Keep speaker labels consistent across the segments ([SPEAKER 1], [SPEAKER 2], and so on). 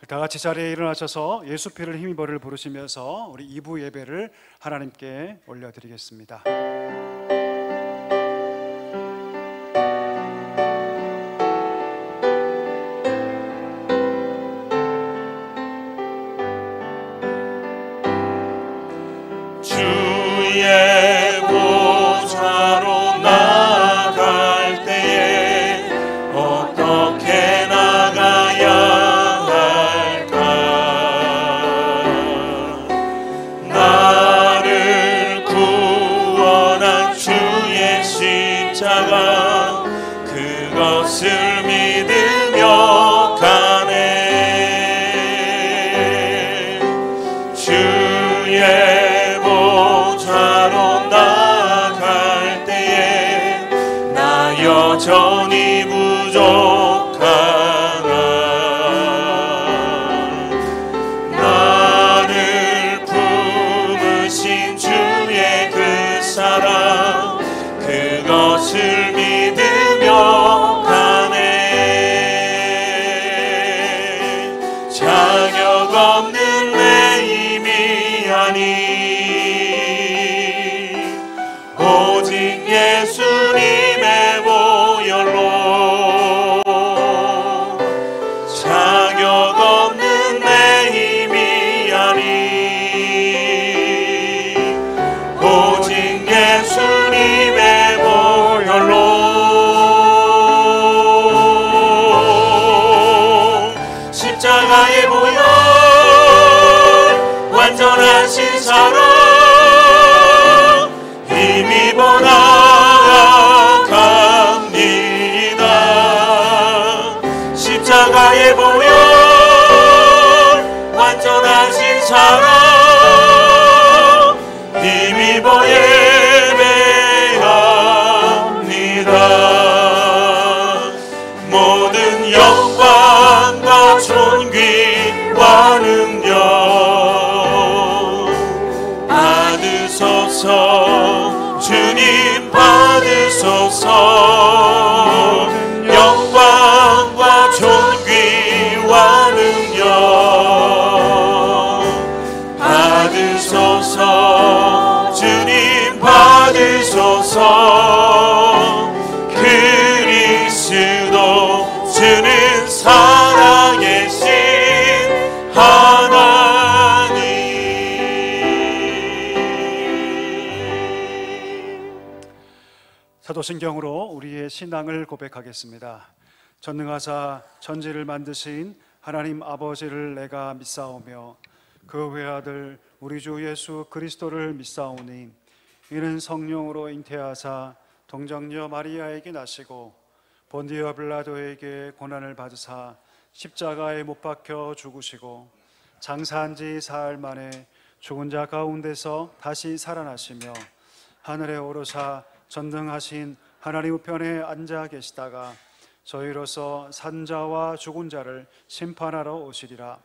[SPEAKER 1] 다 같이 자리에 일어나셔서 예수 피를 힘입어를 부르시면서 우리 2부 예배를 하나님께 올려드리겠습니다.
[SPEAKER 2] 주의 보좌로 나아갈 때에 어떻게 나가야 할까? 나를 구원한 주의 십자가 그것을 믿으며 가네. 주의 나아갈 때에 나 여전히 부족하나. 나를 품으신 주의 그 사랑 그것을 믿으며 가네. 자격 없는 내 힘이 아니 오직 예수님의 보혈로 자격 없는 내 힘이 아니 오직 예수님의 보혈로 십자가의 보혈 완전하신 사랑 힘입어 나아갑니다. 십자가의 보혈 완전하신 사랑 힘입어 예배합니다. 모든 영광과 존귀와 능력 받으소서. 주님 받으소서. 영광과 존귀와 능력 받으소서. 주님 받으소서. 그리스도 주는 살아계신 하나님.
[SPEAKER 1] 사도신경으로 우리의 신앙을 고백하겠습니다. 전능하사 천지를 만드신 하나님 아버지를 내가 믿사오며 그 외아들 우리 주 예수 그리스도를 믿사오니 이는 성령으로 잉태하사 동정녀 마리아에게 나시고 본디오 빌라도에게 고난을 받으사 십자가에 못 박혀 죽으시고 장사한 지 사흘 만에 죽은 자 가운데서 다시 살아나시며 하늘에 오르사 전능하신 하나님 우편에 앉아 계시다가 저희로서 산자와 죽은 자를 심판하러 오시리라.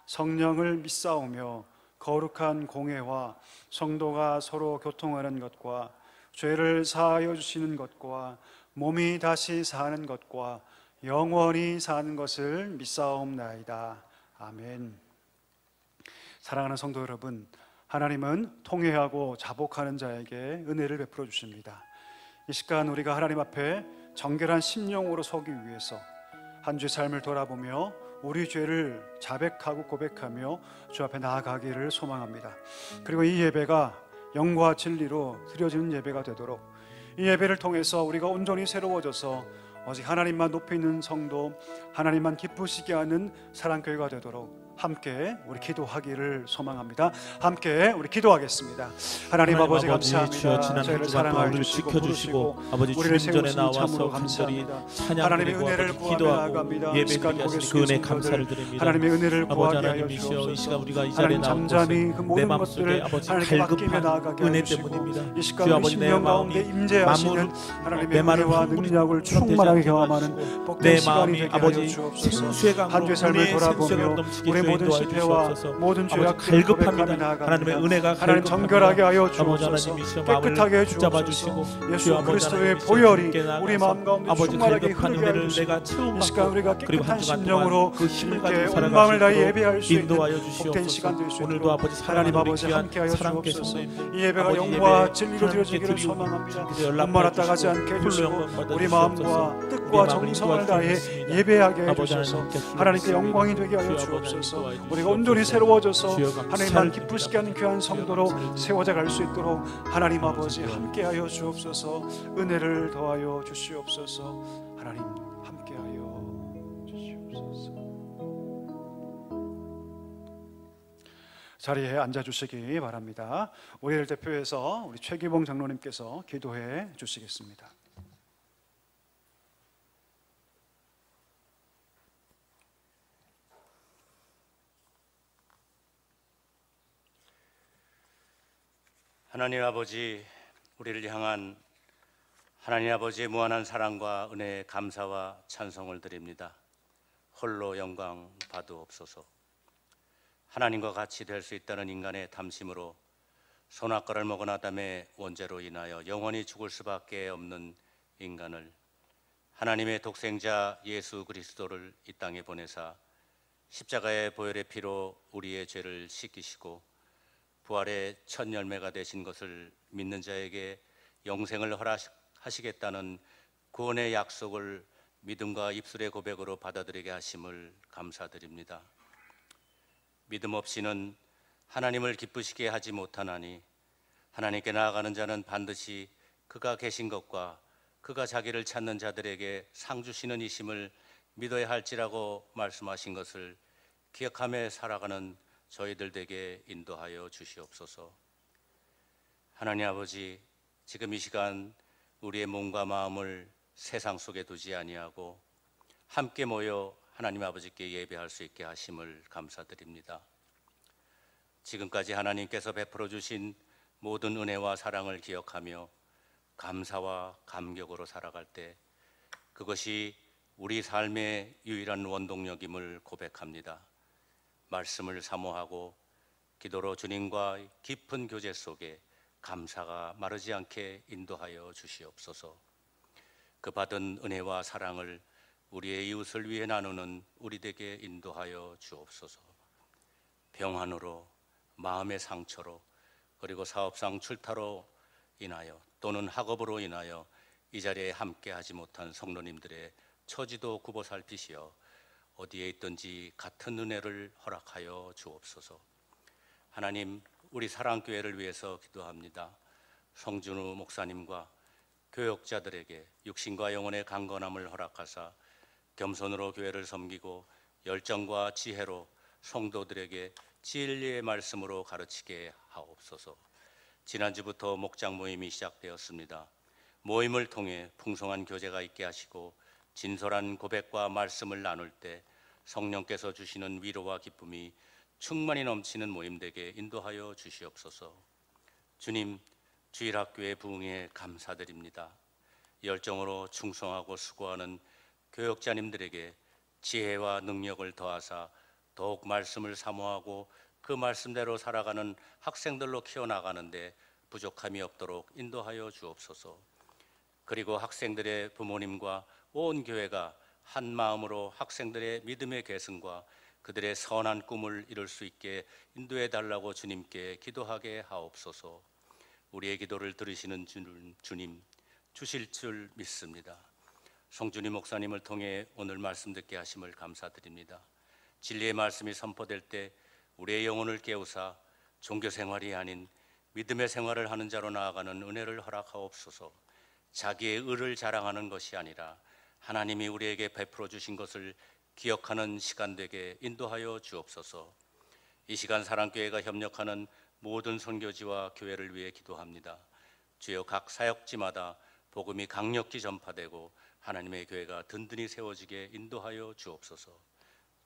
[SPEAKER 1] 성령을 믿사오며 거룩한 공회와 성도가 서로 교통하는 것과 죄를 사하여 주시는 것과 몸이 다시 사는 것과 영원히 사는 것을 믿사옵나이다. 아멘. 사랑하는 성도 여러분, 하나님은 통회하고 자복하는 자에게 은혜를 베풀어 주십니다. 이 시간 우리가 하나님 앞에 정결한 심령으로 서기 위해서 한 주의 삶을 돌아보며 우리 죄를 자백하고 고백하며 주 앞에 나아가기를 소망합니다. 그리고 이 예배가 영과 진리로 드려지는 예배가 되도록 이 예배를 통해서 우리가 온전히 새로워져서 오직 하나님만 높이는 성도, 하나님만 기쁘시게 하는 사랑교회가 되도록 함께 우리 기도하기를 소망합니다. 함께 우리 기도하겠습니다. 하나님 아버지 감사합니다. 저희를 사랑하여 주시고 부르시고 우리를 세우시니 참으로 감사합니다. 하나님의 은혜를 구하며 나아갑니다.
[SPEAKER 3] 그 은혜 감사를 드립니다.
[SPEAKER 1] 하나님의 은혜를 구하게 하여
[SPEAKER 3] 이 시간
[SPEAKER 1] 주옵소서.
[SPEAKER 3] 우리가 이 자리에
[SPEAKER 1] 하나님
[SPEAKER 3] 나온
[SPEAKER 1] 잠잠히 그 모든
[SPEAKER 3] 내
[SPEAKER 1] 것들을
[SPEAKER 3] 마음속에
[SPEAKER 1] 하나님께 맡기며 나아가게
[SPEAKER 3] 은혜
[SPEAKER 1] 하여 주시고
[SPEAKER 3] 때문입니다.
[SPEAKER 1] 이 시간 우리 심령 가운데 임재하시는 하나님의 은혜와 능력을 충만하게 경험하는 복된 시간이 되게 하여 주옵소서. 한 주의 삶을 돌아보며 우리
[SPEAKER 3] 주여
[SPEAKER 1] 모든
[SPEAKER 3] 인도하여
[SPEAKER 1] 실패와
[SPEAKER 3] 주시옵소서.
[SPEAKER 1] 모든
[SPEAKER 3] 아버지
[SPEAKER 1] 죄악들을 고백하며
[SPEAKER 3] 갈급합니다.
[SPEAKER 1] 나아갑니다.
[SPEAKER 3] 하나님의 은혜가
[SPEAKER 1] 하나님
[SPEAKER 3] 갈급합니다.
[SPEAKER 1] 정결하게 하여
[SPEAKER 3] 아버지
[SPEAKER 1] 주옵소서.
[SPEAKER 3] 하나님 이 시간 마음을
[SPEAKER 1] 깨끗하게 해
[SPEAKER 3] 붙잡아
[SPEAKER 1] 주옵소서.
[SPEAKER 3] 주시고
[SPEAKER 1] 예수
[SPEAKER 3] 주여 아버지
[SPEAKER 1] 그리스도의
[SPEAKER 3] 하나님 이 시간
[SPEAKER 1] 보혈이
[SPEAKER 3] 주님께
[SPEAKER 1] 우리
[SPEAKER 3] 나아가서
[SPEAKER 1] 마음 가운데
[SPEAKER 3] 아버지
[SPEAKER 1] 충만하게
[SPEAKER 3] 갈급한
[SPEAKER 1] 흐르게 하여
[SPEAKER 3] 은혜를
[SPEAKER 1] 주시고
[SPEAKER 3] 내가
[SPEAKER 1] 이 시간
[SPEAKER 3] 체험받고
[SPEAKER 1] 우리가
[SPEAKER 3] 그리고 한
[SPEAKER 1] 깨끗한
[SPEAKER 3] 주간
[SPEAKER 1] 심령으로
[SPEAKER 3] 동안 그 힘을
[SPEAKER 1] 주님께
[SPEAKER 3] 가지고
[SPEAKER 1] 온
[SPEAKER 3] 살아갈
[SPEAKER 1] 마음을
[SPEAKER 3] 수
[SPEAKER 1] 다해
[SPEAKER 3] 있도록
[SPEAKER 1] 예배할 수 있는
[SPEAKER 3] 인도하여
[SPEAKER 1] 복된
[SPEAKER 3] 주시옵소서.
[SPEAKER 1] 시간 될 수
[SPEAKER 3] 오늘도
[SPEAKER 1] 있도록
[SPEAKER 3] 아버지
[SPEAKER 1] 하나님
[SPEAKER 3] 사랑하는 우리
[SPEAKER 1] 아버지
[SPEAKER 3] 귀한
[SPEAKER 1] 함께하여
[SPEAKER 3] 사랑께
[SPEAKER 1] 주옵소서.
[SPEAKER 3] 성도님들
[SPEAKER 1] 이 예배가
[SPEAKER 3] 아버지
[SPEAKER 1] 영과
[SPEAKER 3] 예배
[SPEAKER 1] 진리로
[SPEAKER 3] 하나님께
[SPEAKER 1] 드려지기를
[SPEAKER 3] 드리고
[SPEAKER 1] 소망합니다.
[SPEAKER 3] 주님께서 연락하여
[SPEAKER 1] 눈만 따가지
[SPEAKER 3] 주시고
[SPEAKER 1] 않게
[SPEAKER 3] 홀로
[SPEAKER 1] 해주시고
[SPEAKER 3] 영광 받아
[SPEAKER 1] 우리
[SPEAKER 3] 주시옵소서.
[SPEAKER 1] 마음과
[SPEAKER 3] 우리
[SPEAKER 1] 뜻과
[SPEAKER 3] 마음을
[SPEAKER 1] 정성을
[SPEAKER 3] 인도할
[SPEAKER 1] 다해
[SPEAKER 3] 줄 믿습니다.
[SPEAKER 1] 예배하게
[SPEAKER 3] 아버지
[SPEAKER 1] 해주셔서
[SPEAKER 3] 하나님께
[SPEAKER 1] 하나님께
[SPEAKER 3] 주옵소서.
[SPEAKER 1] 영광이 되게 하여
[SPEAKER 3] 주여
[SPEAKER 1] 주옵소서.
[SPEAKER 3] 아버지 인도하여
[SPEAKER 1] 우리가 온전히
[SPEAKER 3] 주시옵소서.
[SPEAKER 1] 새로워져서
[SPEAKER 3] 주여
[SPEAKER 1] 하나님만
[SPEAKER 3] 감사를
[SPEAKER 1] 기쁘시게 하는 귀한 성도로 세워져 갈 수 있도록 하나님 아버지 함께하여 주옵소서. 은혜를 더하여 주시옵소서. 하나님 함께하여 주시옵소서. 자리에 앉아주시기 바랍니다. 우리를 대표해서 우리 최기봉 장로님께서 기도해 주시겠습니다.
[SPEAKER 4] 하나님 아버지, 우리를 향한 하나님 아버지의 무한한 사랑과 은혜에 감사와 찬송을 드립니다. 홀로 영광 받으옵소서. 하나님과 같이 될 수 있다는 인간의 탐심으로 선악과를 먹은 아담의 원죄로 인하여 영원히 죽을 수밖에 없는 인간을 하나님의 독생자 예수 그리스도를 이 땅에 보내사 십자가의 보혈의 피로 우리의 죄를 씻기시고 부활의 첫 열매가 되신 것을 믿는 자에게 영생을 허락하시겠다는 구원의 약속을 믿음과 입술의 고백으로 받아들이게 하심을 감사드립니다. 믿음 없이는 하나님을 기쁘시게 하지 못하나니 하나님께 나아가는 자는 반드시 그가 계신 것과 그가 자기를 찾는 자들에게 상 주시는 이심을 믿어야 할지라고 말씀하신 것을 기억하며 살아가는 저희들 되게 인도하여 주시옵소서. 하나님 아버지, 지금 이 시간 우리의 몸과 마음을 세상 속에 두지 아니하고 함께 모여 하나님 아버지께 예배할 수 있게 하심을 감사드립니다. 지금까지 하나님께서 베풀어 주신 모든 은혜와 사랑을 기억하며 감사와 감격으로 살아갈 때 그것이 우리 삶의 유일한 원동력임을 고백합니다. 말씀을 사모하고 기도로 주님과 깊은 교제 속에 감사가 마르지 않게 인도하여 주시옵소서. 그 받은 은혜와 사랑을 우리의 이웃을 위해 나누는 우리에게 인도하여 주옵소서. 병환으로, 마음의 상처로, 그리고 사업상 출타로 인하여 또는 학업으로 인하여 이 자리에 함께하지 못한 성도님들의 처지도 굽어 살피시어 어디에 있든지 같은 은혜를 허락하여 주옵소서. 하나님, 우리 사랑교회를 위해서 기도합니다. 성준우 목사님과 교역자들에게 육신과 영혼의 강건함을 허락하사 겸손으로 교회를 섬기고 열정과 지혜로 성도들에게 진리의 말씀으로 가르치게 하옵소서. 지난주부터 목장 모임이 시작되었습니다. 모임을 통해 풍성한 교제가 있게 하시고 진솔한 고백과 말씀을 나눌 때 성령께서 주시는 위로와 기쁨이 충만히 넘치는 모임 되게 인도하여 주시옵소서. 주님, 주일학교의 부흥에 감사드립니다. 열정으로 충성하고 수고하는 교역자님들에게 지혜와 능력을 더하사 더욱 말씀을 사모하고 그 말씀대로 살아가는 학생들로 키워나가는데 부족함이 없도록 인도하여 주옵소서. 그리고 학생들의 부모님과 온 교회가 한 마음으로 학생들의 믿음의 계승과 그들의 선한 꿈을 이룰 수 있게 인도해 달라고 주님께 기도하게 하옵소서. 우리의 기도를 들으시는 주님, 주실 줄 믿습니다. 성준희 목사님을 통해 오늘 말씀 듣게 하심을 감사드립니다. 진리의 말씀이 선포될 때 우리의 영혼을 깨우사 종교 생활이 아닌 믿음의 생활을 하는 자로 나아가는 은혜를 허락하옵소서. 자기의 의를 자랑하는 것이 아니라 하나님이 우리에게 베풀어 주신 것을 기억하는 시간 되게 인도하여 주옵소서. 이 시간 사랑교회가 협력하는 모든 선교지와 교회를 위해 기도합니다. 주여, 각 사역지마다 복음이 강력히 전파되고 하나님의 교회가 든든히 세워지게 인도하여 주옵소서.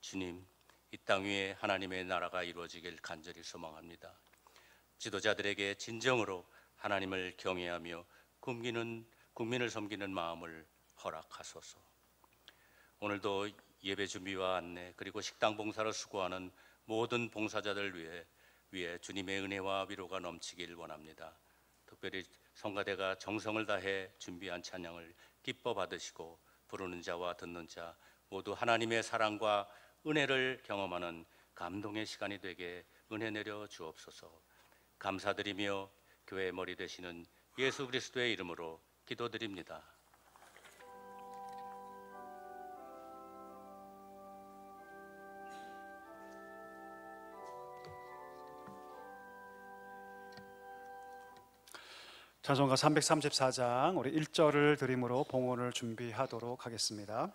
[SPEAKER 4] 주님, 이 땅 위에 하나님의 나라가 이루어지길 간절히 소망합니다. 지도자들에게 진정으로 하나님을 경외하며 국민을 섬기는 마음을 허락하소서. 오늘도 예배 준비와 안내 그리고 식당 봉사를 수고하는 모든 봉사자들 위해 주님의 은혜와 위로가 넘치길 원합니다. 특별히 성가대가 정성을 다해 준비한 찬양을 기뻐 받으시고 부르는 자와 듣는 자 모두 하나님의 사랑과 은혜를 경험하는 감동의 시간이 되게 은혜 내려 주옵소서. 감사드리며 교회의 머리 되시는 예수 그리스도의 이름으로 기도드립니다.
[SPEAKER 1] 찬송가 334장 우리 1절을 드림으로 봉헌을 준비하도록 하겠습니다.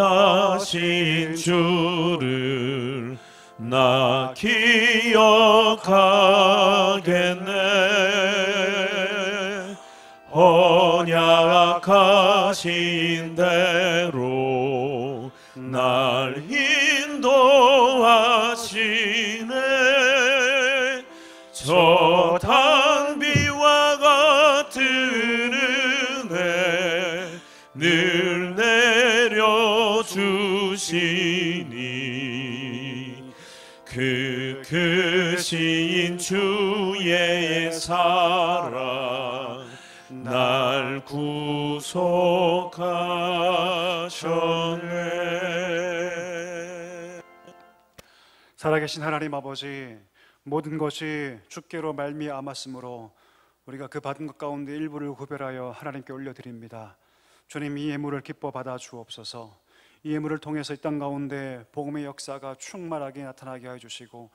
[SPEAKER 2] 위대하신 주를 나 기억하겠네. 언약하신 대로 날 인도하시네. 저 단비와 같은 은혜 늘 내려주시니 그 크신 주의 사랑 날 구속하셨네.
[SPEAKER 1] 살아계신 하나님 아버지, 모든 것이 주께로 말미암았으므로 우리가 그 받은 것 가운데 일부를 구별하여 하나님께 올려드립니다. 주님, 이 예물을 기뻐 받아 주옵소서. 이 예물을 통해서 이 땅 가운데 복음의 역사가 충만하게 나타나게 해주시고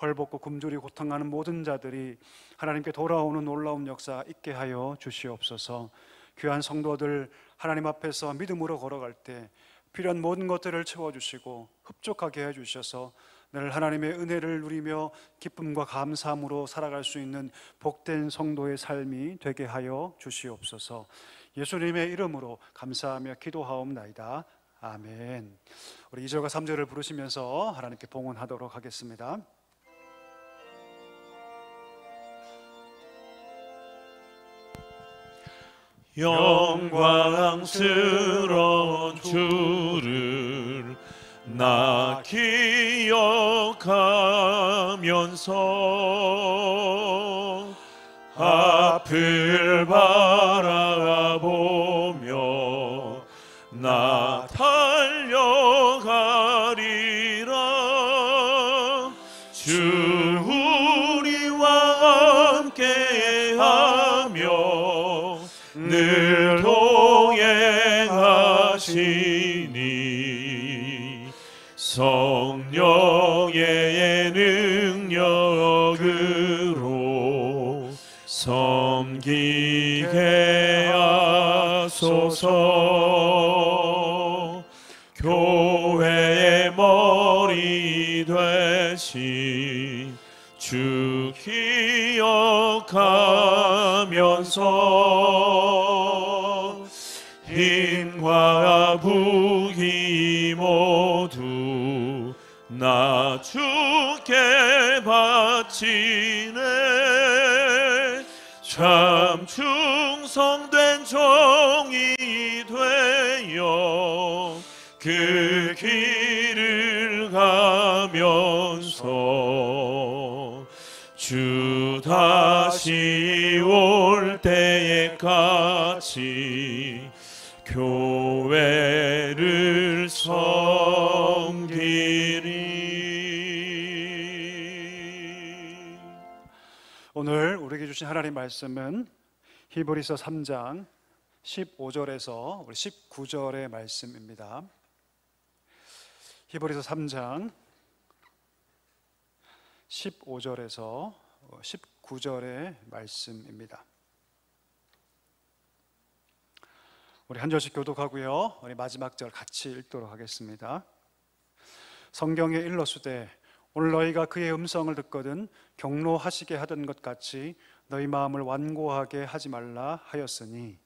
[SPEAKER 1] 헐벗고 굶주리 고통하는 모든 자들이 하나님께 돌아오는 놀라운 역사 있게 하여 주시옵소서. 귀한 성도들 하나님 앞에서 믿음으로 걸어갈 때 필요한 모든 것들을 채워주시고 흡족하게 해주셔서 늘 하나님의 은혜를 누리며 기쁨과 감사함으로 살아갈 수 있는 복된 성도의 삶이 되게 하여 주시옵소서. 예수님의 이름으로 감사하며 기도하옵나이다. 아멘. 우리 2절과 3절을 부르시면서 하나님께 봉헌하도록 하겠습니다.
[SPEAKER 2] 영광스러운 주를 나 기억하면서 앞을 바라보며 나 달려가리라. 주 우리와 함께하며 늘 동행하시니 성령의 능력으로 섬기게 하소서. 교회의 머리 되신 주 기억하면서 흰과 북이 모두 나 주께 바치네. 참 충성된 종이 되어 그 길을 가면서 주 다시 올 때에까지 교회를 섬기리.
[SPEAKER 1] 오늘 우리에게 주신 하나님 말씀은 히브리서 3장 15절에서 19절의 말씀입니다. 히브리서 3장 15절에서 19절의 말씀입니다. 우리 한 절씩 교독하고요, 우리 마지막 절 같이 읽도록 하겠습니다. 성경에 일러주되 오늘 너희가 그의 음성을 듣거든 경로하시게 하던 것 같이 너희 마음을 완고하게 하지 말라 하였으니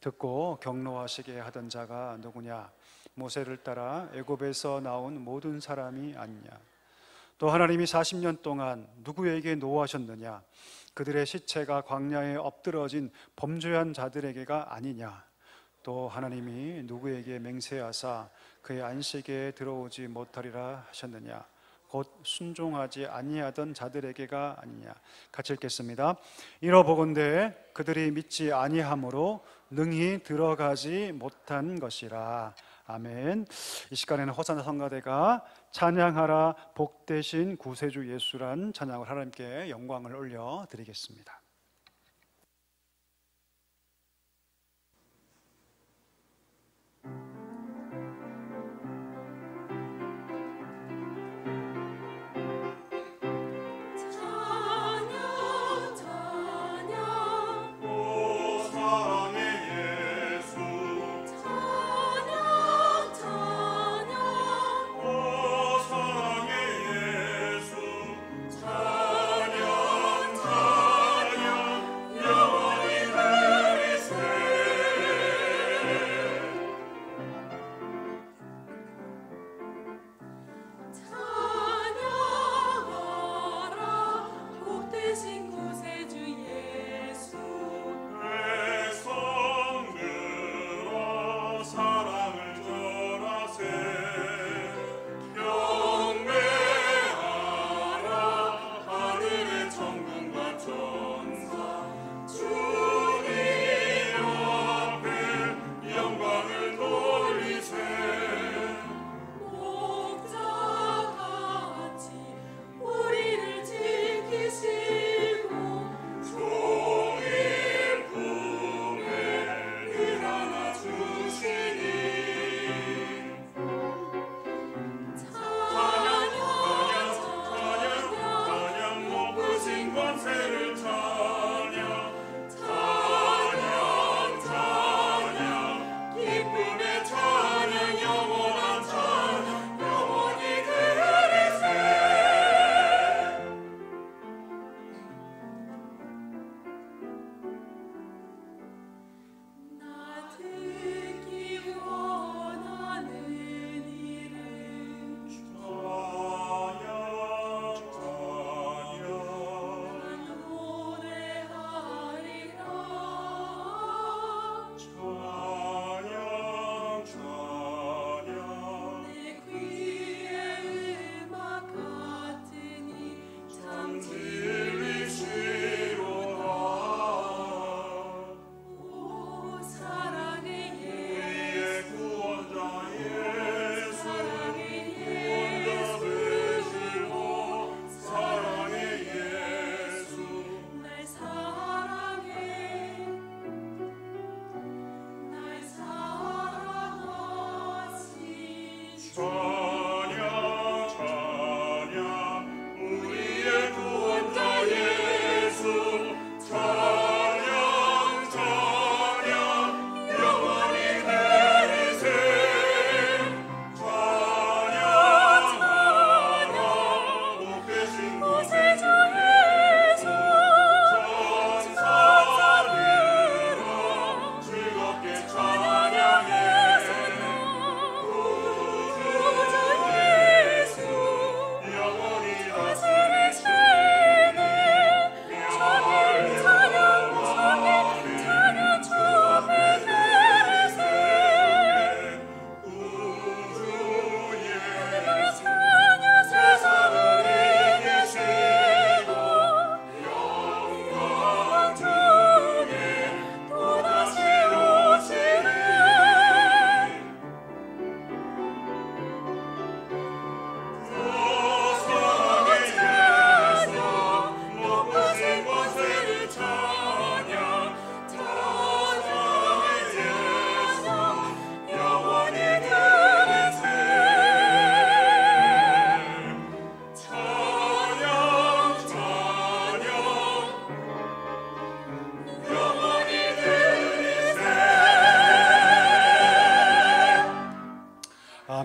[SPEAKER 1] 듣고 경로하시게 하던 자가 누구냐? 모세를 따라 애굽에서 나온 모든 사람이 아니냐? 또 하나님이 40년 동안 누구에게 노하셨느냐? 그들의 시체가 광야에 엎드러진 범죄한 자들에게가 아니냐? 또 하나님이 누구에게 맹세하사 그의 안식에 들어오지 못하리라 하셨느냐? 곧 순종하지 아니하던 자들에게가 아니냐? 같이 읽겠습니다. 이러보건대 그들이 믿지 아니함으로 능히 들어가지 못한 것이라. 아멘. 이 시간에는 호산나 성가대가 찬양하라 복되신 구세주 예수란 찬양을 하나님께 영광을 올려드리겠습니다.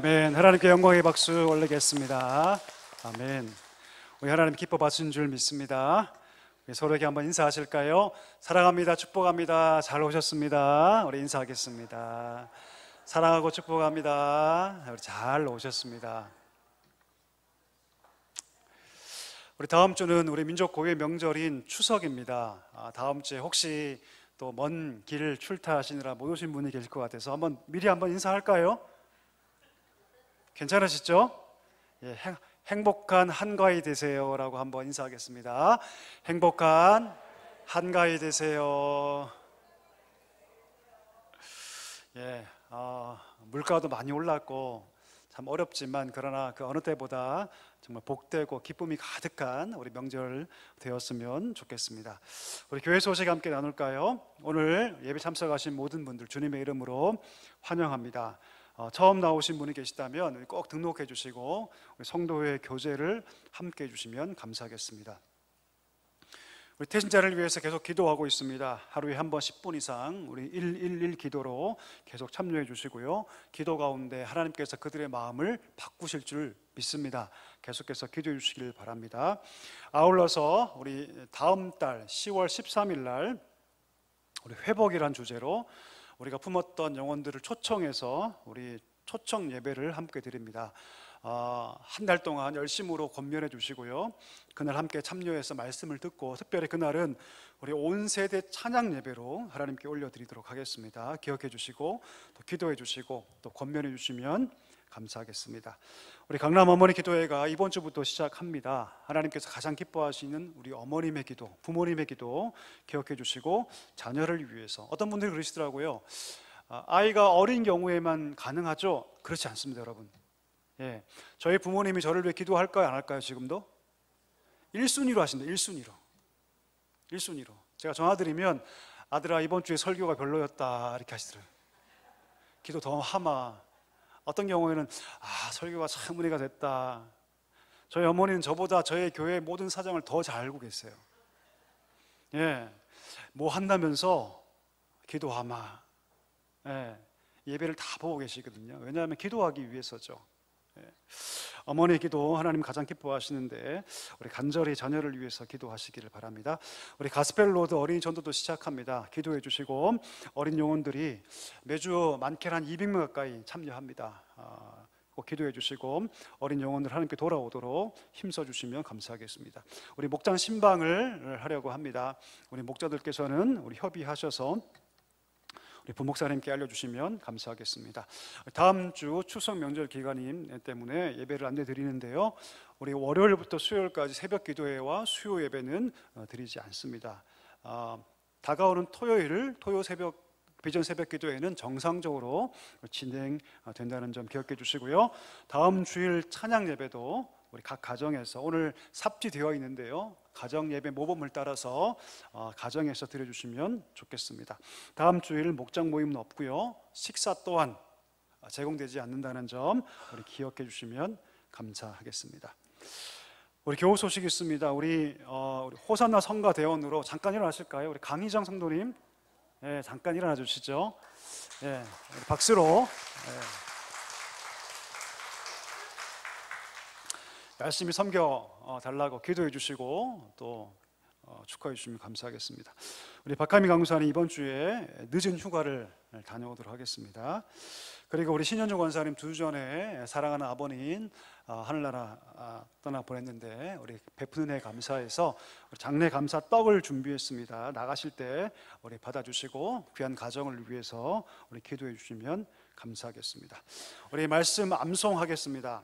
[SPEAKER 1] 아멘. 하나님께 영광의 박수 올리겠습니다. 아멘. 우리 하나님 기뻐 받으신 줄 믿습니다. 우리 서로에게 한번 인사하실까요? 사랑합니다. 축복합니다. 잘 오셨습니다. 우리 인사하겠습니다. 사랑하고 축복합니다. 우리 잘 오셨습니다. 우리 다음 주는 우리 민족 고유의 명절인 추석입니다. 다음 주에 혹시 또 먼 길 출타하시느라 못 오신 분이 계실 것 같아서 미리 한번 인사할까요? 괜찮으시죠? 예, 행복한 한가위 되세요라고 한번 인사하겠습니다. 행복한 한가위 되세요. 예, 물가도 많이 올랐고 참 어렵지만 그러나 그 어느 때보다 정말 복되고 기쁨이 가득한 우리 명절 되었으면 좋겠습니다. 우리 교회 소식 함께 나눌까요? 오늘 예배 참석하신 모든 분들 주님의 이름으로 환영합니다. 처음 나오신 분이 계시다면 꼭 등록해 주시고 우리 성도회 교제를 함께 해주시면 감사하겠습니다. 우리 태신자를 위해서 계속 기도하고 있습니다. 하루에 한 번 10분 이상 우리 111 기도로 계속 참여해 주시고요. 기도 가운데 하나님께서 그들의 마음을 바꾸실 줄 믿습니다. 계속해서 기도해 주시길 바랍니다. 아울러서 우리 다음 달 10월 13일 날 우리 회복이란 주제로 우리가 품었던 영혼들을 초청해서 우리 초청 예배를 함께 드립니다. 한 달 동안 열심으로 권면해 주시고요. 그날 함께 참여해서 말씀을 듣고 특별히 그날은 우리 온 세대 찬양 예배로 하나님께 올려드리도록 하겠습니다. 기억해 주시고 또 기도해 주시고 또 권면해 주시면 감사하겠습니다. 우리 강남 어머니 기도회가 이번 주부터 시작합니다. 하나님께서 가장 기뻐하시는 우리 어머님의 기도, 부모님의 기도 기억해 주시고 자녀를 위해서 어떤 분들이 그러시더라고요. 아이가 어린 경우에만 가능하죠? 그렇지 않습니다, 여러분. 예, 저희 부모님이 저를 위해 기도할까요, 안 할까요? 지금도 1순위로 하신다. 1순위로. 제가 전화드리면 아들아 이번 주에 설교가 별로였다 이렇게 하시더라고요. 기도 더 하마. 어떤 경우에는 설교가 참 은혜가 됐다. 저희 어머니는 저보다 저희 교회의 모든 사정을 더 잘 알고 계세요. 예, 뭐 한다면서 기도하마. 예, 예배를 다 보고 계시거든요. 왜냐하면 기도하기 위해서죠. 어머니의 기도 하나님 가장 기뻐하시는데 우리 간절히 자녀를 위해서 기도하시기를 바랍니다. 우리 가스펠로드 어린이 전도도 시작합니다. 기도해 주시고 어린 영혼들이 매주 많게는 한 200명 가까이 참여합니다. 꼭 기도해 주시고 어린 영혼들 하나님께 돌아오도록 힘써 주시면 감사하겠습니다. 우리 목장 신방을 하려고 합니다. 우리 목자들께서는 우리 협의하셔서 우리 부목사님께 알려주시면 감사하겠습니다. 다음 주 추석 명절 기간임 때문에 예배를 안내 드리는데요. 우리 월요일부터 수요일까지 새벽 기도회와 수요 예배는 드리지 않습니다. 다가오는 토요 새벽 비전 새벽 기도회는 정상적으로 진행된다는 점 기억해 주시고요. 다음 주일 찬양 예배도 우리 각 가정에서 오늘 삽지되어 있는데요. 가정 예배 모범을 따라서 가정에서 드려주시면 좋겠습니다. 다음 주일 목장 모임은 없고요. 식사 또한 제공되지 않는다는 점 우리 기억해 주시면 감사하겠습니다. 우리 교우 소식이 있습니다. 우리 호산나 성가 대원으로 잠깐 일어나실까요? 우리 강희정 성도님, 잠깐 일어나 주시죠. 우리 박수로. 열심히 섬겨 달라고 기도해 주시고 또 축하해 주시면 감사하겠습니다. 우리 박하미 강사님 이번 주에 늦은 휴가를 다녀오도록 하겠습니다. 그리고 우리 신현주 권사님 2주 전에 사랑하는 아버님 하늘나라 떠나 보냈는데 우리 베푸는 해 감사해서 장례 감사 떡을 준비했습니다. 나가실 때 우리 받아주시고 귀한 가정을 위해서 우리 기도해 주시면 감사하겠습니다. 우리 말씀 암송하겠습니다.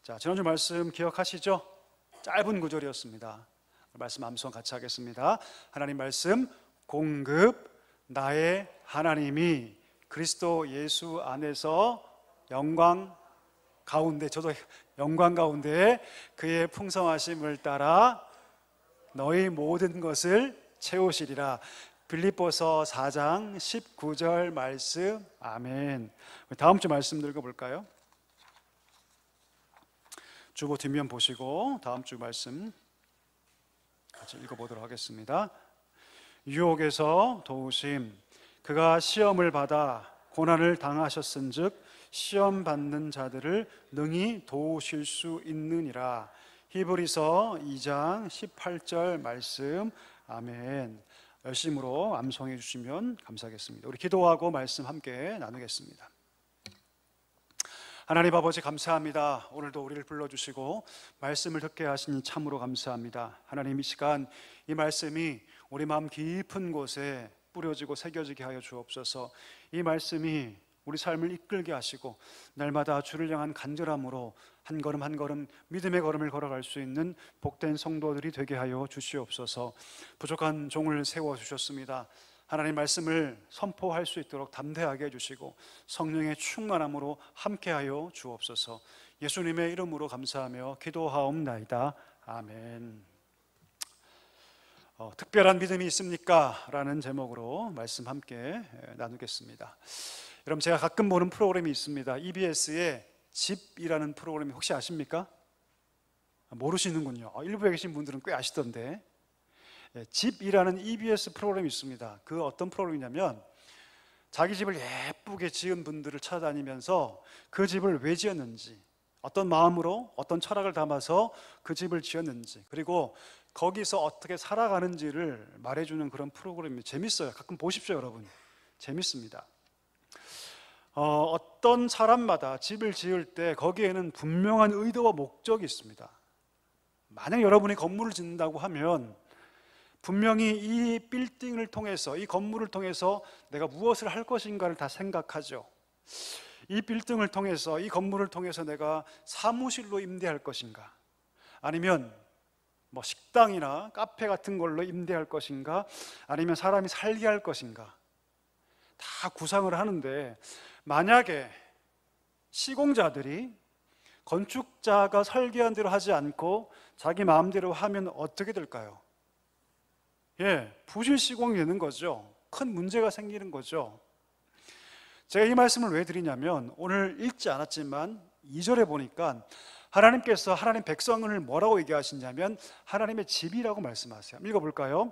[SPEAKER 1] 자, 지난주 말씀 기억하시죠? 짧은 구절이었습니다. 말씀 암송 같이 하겠습니다. 하나님 말씀, 공급 나의 하나님이 그리스도 예수 안에서 영광 가운데, 저도 영광 가운데 그의 풍성하심을 따라 너희 모든 것을 채우시리라. 빌립보서 4장 19절 말씀. 아멘. 다음 주 말씀 읽어볼까요? 주보 뒷면 보시고 다음 주 말씀 같이 읽어보도록 하겠습니다. 유혹에서 도우심, 그가 시험을 받아 고난을 당하셨은즉 시험 받는 자들을 능히 도우실 수 있느니라. 히브리서 2장 18절 말씀. 아멘. 열심으로 암송해 주시면 감사하겠습니다. 우리 기도하고 말씀 함께 나누겠습니다. 하나님 아버지 감사합니다. 오늘도 우리를 불러주시고 말씀을 듣게 하시니 참으로 감사합니다. 하나님, 이 시간 이 말씀이 우리 마음 깊은 곳에 뿌려지고 새겨지게 하여 주옵소서. 이 말씀이 우리 삶을 이끌게 하시고 날마다 주를 향한 간절함으로 한 걸음 한 걸음 믿음의 걸음을 걸어갈 수 있는 복된 성도들이 되게 하여 주시옵소서. 부족한 종을 세워주셨습니다. 하나님 말씀을 선포할 수 있도록 담대하게 해주시고 성령의 충만함으로 함께하여 주옵소서. 예수님의 이름으로 감사하며 기도하옵나이다. 아멘. 특별한 믿음이 있습니까? 라는 제목으로 말씀 함께 나누겠습니다. 여러분, 제가 가끔 보는 프로그램이 있습니다. EBS의 집이라는 프로그램이 혹시 아십니까? 모르시는군요. 일부에 계신 분들은 꽤 아시던데, 집이라는 EBS 프로그램이 있습니다. 그 어떤 프로그램이냐면 자기 집을 예쁘게 지은 분들을 찾아다니면서 그 집을 왜 지었는지, 어떤 마음으로 어떤 철학을 담아서 그 집을 지었는지, 그리고 거기서 어떻게 살아가는지를 말해주는 그런 프로그램이 재밌어요. 가끔 보십시오, 여러분. 재밌습니다. 어떤 사람마다 집을 지을 때 거기에는 분명한 의도와 목적이 있습니다. 만약 여러분이 건물을 짓는다고 하면 분명히 이 빌딩을 통해서, 이 건물을 통해서 내가 무엇을 할 것인가를 다 생각하죠. 이 빌딩을 통해서, 이 건물을 통해서 내가 사무실로 임대할 것인가, 아니면 뭐 식당이나 카페 같은 걸로 임대할 것인가, 아니면 사람이 살게 할 것인가, 다 구상을 하는데, 만약에 시공자들이 건축자가 설계한 대로 하지 않고 자기 마음대로 하면 어떻게 될까요? 부실 시공이 되는 거죠. 큰 문제가 생기는 거죠. 제가 이 말씀을 왜 드리냐면, 오늘 읽지 않았지만 2절에 보니까 하나님께서 하나님 백성을 뭐라고 얘기하시냐면 하나님의 집이라고 말씀하세요. 읽어볼까요?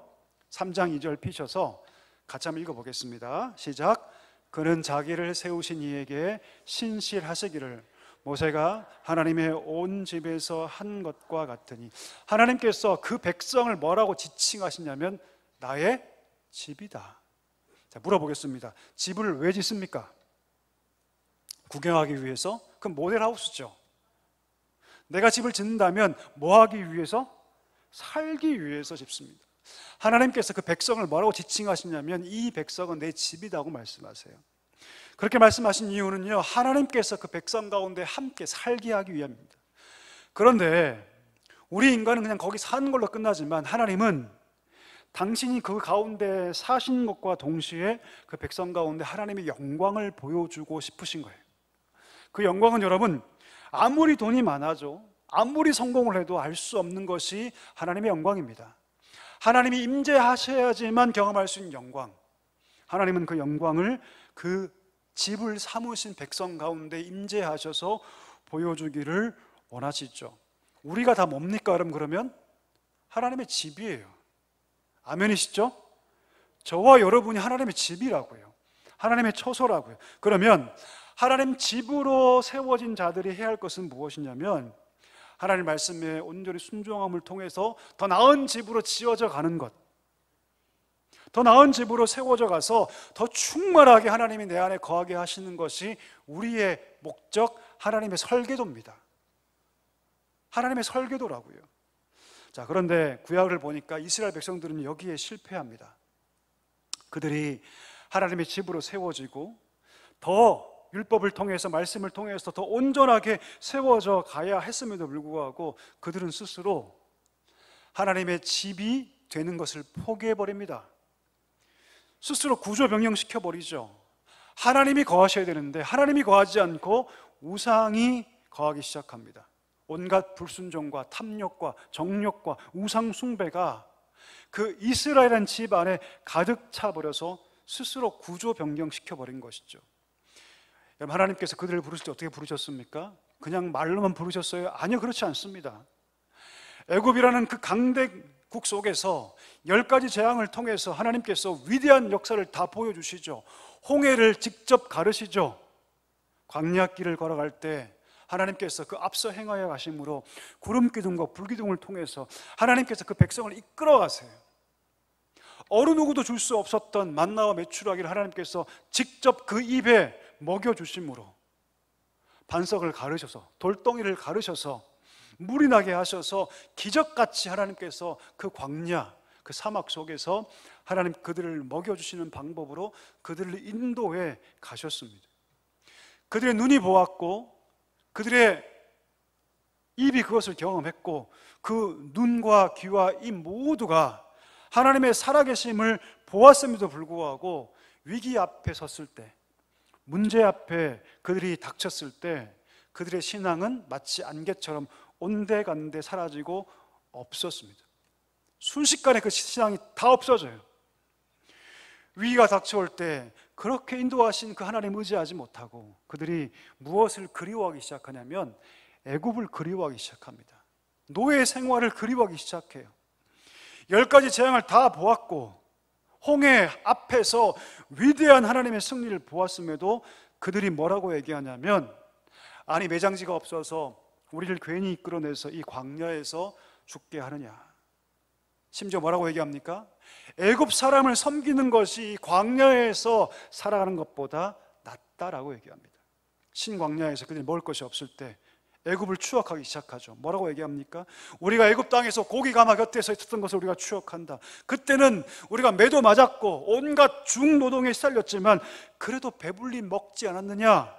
[SPEAKER 1] 3장 2절 피셔서 같이 한번 읽어보겠습니다. 시작. 그는 자기를 세우신 이에게 신실하시기를 모세가 하나님의 온 집에서 한 것과 같으니, 하나님께서 그 백성을 뭐라고 지칭하시냐면 나의 집이다. 자, 물어보겠습니다. 집을 왜 짓습니까? 구경하기 위해서? 그럼 모델하우스죠. 내가 집을 짓는다면 뭐 하기 위해서? 살기 위해서 짓습니다. 하나님께서 그 백성을 뭐라고 지칭하시냐면 이 백성은 내 집이라고 말씀하세요. 그렇게 말씀하신 이유는요, 하나님께서 그 백성 가운데 함께 살게 하기 위함입니다. 그런데 우리 인간은 그냥 거기 사는 걸로 끝나지만 하나님은 당신이 그 가운데 사신 것과 동시에 그 백성 가운데 하나님의 영광을 보여주고 싶으신 거예요. 그 영광은 여러분, 아무리 돈이 많아져, 아무리 성공을 해도 알 수 없는 것이 하나님의 영광입니다. 하나님이 임재하셔야지만 경험할 수 있는 영광, 하나님은 그 영광을 그 집을 삼으신 백성 가운데 임재하셔서 보여주기를 원하시죠. 우리가 다 뭡니까? 그러면 하나님의 집이에요. 아멘이시죠? 저와 여러분이 하나님의 집이라고요. 하나님의 처소라고요. 그러면 하나님 집으로 세워진 자들이 해야 할 것은 무엇이냐면 하나님 말씀에 온전히 순종함을 통해서 더 나은 집으로 지어져 가는 것, 더 나은 집으로 세워져 가서 더 충만하게 하나님이 내 안에 거하게 하시는 것이 우리의 목적, 하나님의 설계도입니다. 하나님의 설계도라고요. 자, 그런데 구약을 보니까 이스라엘 백성들은 여기에 실패합니다. 그들이 하나님의 집으로 세워지고 더 율법을 통해서, 말씀을 통해서 더 온전하게 세워져 가야 했음에도 불구하고 그들은 스스로 하나님의 집이 되는 것을 포기해버립니다. 스스로 구조 변경시켜버리죠. 하나님이 거하셔야 되는데 하나님이 거하지 않고 우상이 거하기 시작합니다. 온갖 불순종과 탐욕과 정욕과 우상 숭배가 그 이스라엘이라는 집 안에 가득 차버려서 스스로 구조 변경시켜버린 것이죠. 여러분, 하나님께서 그들을 부르실 때 어떻게 부르셨습니까? 그냥 말로만 부르셨어요? 아니요, 그렇지 않습니다. 애굽이라는 그 강대국 속에서 10가지 재앙을 통해서 하나님께서 위대한 역사를 다 보여주시죠. 홍해를 직접 가르시죠. 광야길을 걸어갈 때 하나님께서 그 앞서 행하여 가심으로 구름 기둥과 불 기둥을 통해서 하나님께서 그 백성을 이끌어 가세요. 어느 누구도 줄 수 없었던 만나와 메추라기를 하나님께서 직접 그 입에 먹여주심으로 반석을 가르셔서 돌덩이를 가르셔서 물이 나게 하셔서 기적같이 하나님께서 그 광야, 그 사막 속에서 하나님 그들을 먹여주시는 방법으로 그들을 인도해 가셨습니다. 그들의 눈이 보았고 그들의 입이 그것을 경험했고 그 눈과 귀와 입 모두가 하나님의 살아계심을 보았음에도 불구하고 위기 앞에 섰을 때, 문제 앞에 그들이 닥쳤을 때 그들의 신앙은 마치 안개처럼 온데간데 사라지고 없었습니다. 순식간에 그 신앙이 다 없어져요. 위기가 닥쳐올 때 그렇게 인도하신 그 하나님 의지하지 못하고 그들이 무엇을 그리워하기 시작하냐면 애굽을 그리워하기 시작합니다. 노예 생활을 그리워하기 시작해요. 10가지 재앙을 다 보았고 홍해 앞에서 위대한 하나님의 승리를 보았음에도 그들이 뭐라고 얘기하냐면, 아니 매장지가 없어서 우리를 괜히 이끌어내서 이 광야에서 죽게 하느냐. 심지어 뭐라고 얘기합니까? 애굽 사람을 섬기는 것이 광야에서 살아가는 것보다 낫다라고 얘기합니다. 신광야에서 그들이 먹을 것이 없을 때 애굽을 추억하기 시작하죠. 뭐라고 얘기합니까? 우리가 애굽 땅에서 고기 가마 곁에서 있었던 것을 우리가 추억한다. 그때는 우리가 매도 맞았고 온갖 중노동에 시달렸지만 그래도 배불리 먹지 않았느냐?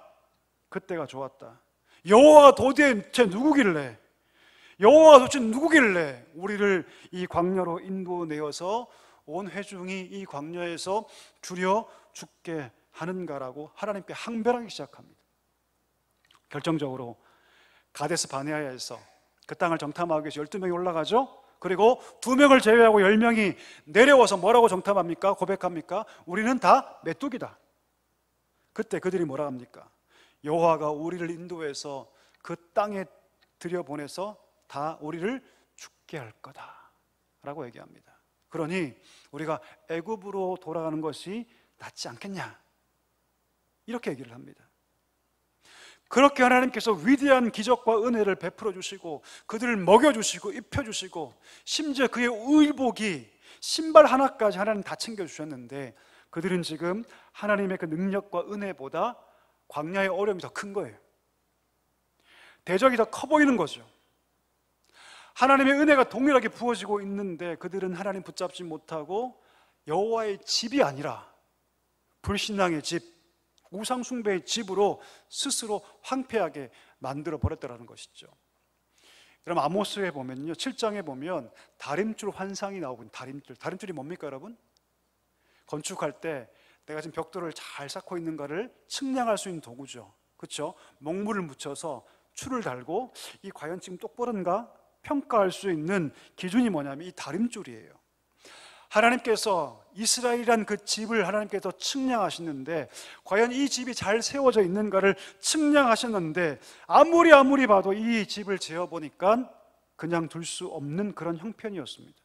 [SPEAKER 1] 그때가 좋았다. 여호와 도대체 누구길래, 여호와 도대체 누구길래 우리를 이 광야로 인도내어서 온 회중이 이 광야에서 주려 죽게 하는가라고 하나님께 항변하기 시작합니다. 결정적으로 가데스 바네아에서 그 땅을 정탐하기 위해서 12명이 올라가죠. 그리고 2명을 제외하고 10명이 내려와서 뭐라고 정탐합니까? 고백합니까? 우리는 다 메뚜기다. 그때 그들이 뭐라 합니까? 여호와가 우리를 인도해서 그 땅에 들여보내서 다 우리를 죽게 할 거다 라고 얘기합니다. 그러니 우리가 애굽으로 돌아가는 것이 낫지 않겠냐, 이렇게 얘기를 합니다. 그렇게 하나님께서 위대한 기적과 은혜를 베풀어 주시고 그들을 먹여주시고 입혀주시고 심지어 그의 의복이 신발 하나까지 하나님 다 챙겨주셨는데 그들은 지금 하나님의 그 능력과 은혜보다 광야의 어려움이 더 큰 거예요. 대적이 더 커 보이는 거죠. 하나님의 은혜가 동일하게 부어지고 있는데 그들은 하나님 붙잡지 못하고 여호와의 집이 아니라 불신앙의 집, 우상숭배의 집으로 스스로 황폐하게 만들어 버렸다는 것이죠. 여러분 아모스에 보면요, 7장에 보면 다림줄 환상이 나오거든요. 다림줄이 뭡니까 여러분? 건축할 때 내가 지금 벽돌을 잘 쌓고 있는가를 측량할 수 있는 도구죠. 그렇죠? 목물을 묻혀서 줄을 달고 이 과연 지금 똑바른가 평가할 수 있는 기준이 뭐냐면 이 다림줄이에요. 하나님께서 이스라엘이란 그 집을 하나님께서 측량하시는데 과연 이 집이 잘 세워져 있는가를 측량하셨는데 아무리 봐도 이 집을 재어보니까 그냥 둘 수 없는 그런 형편이었습니다.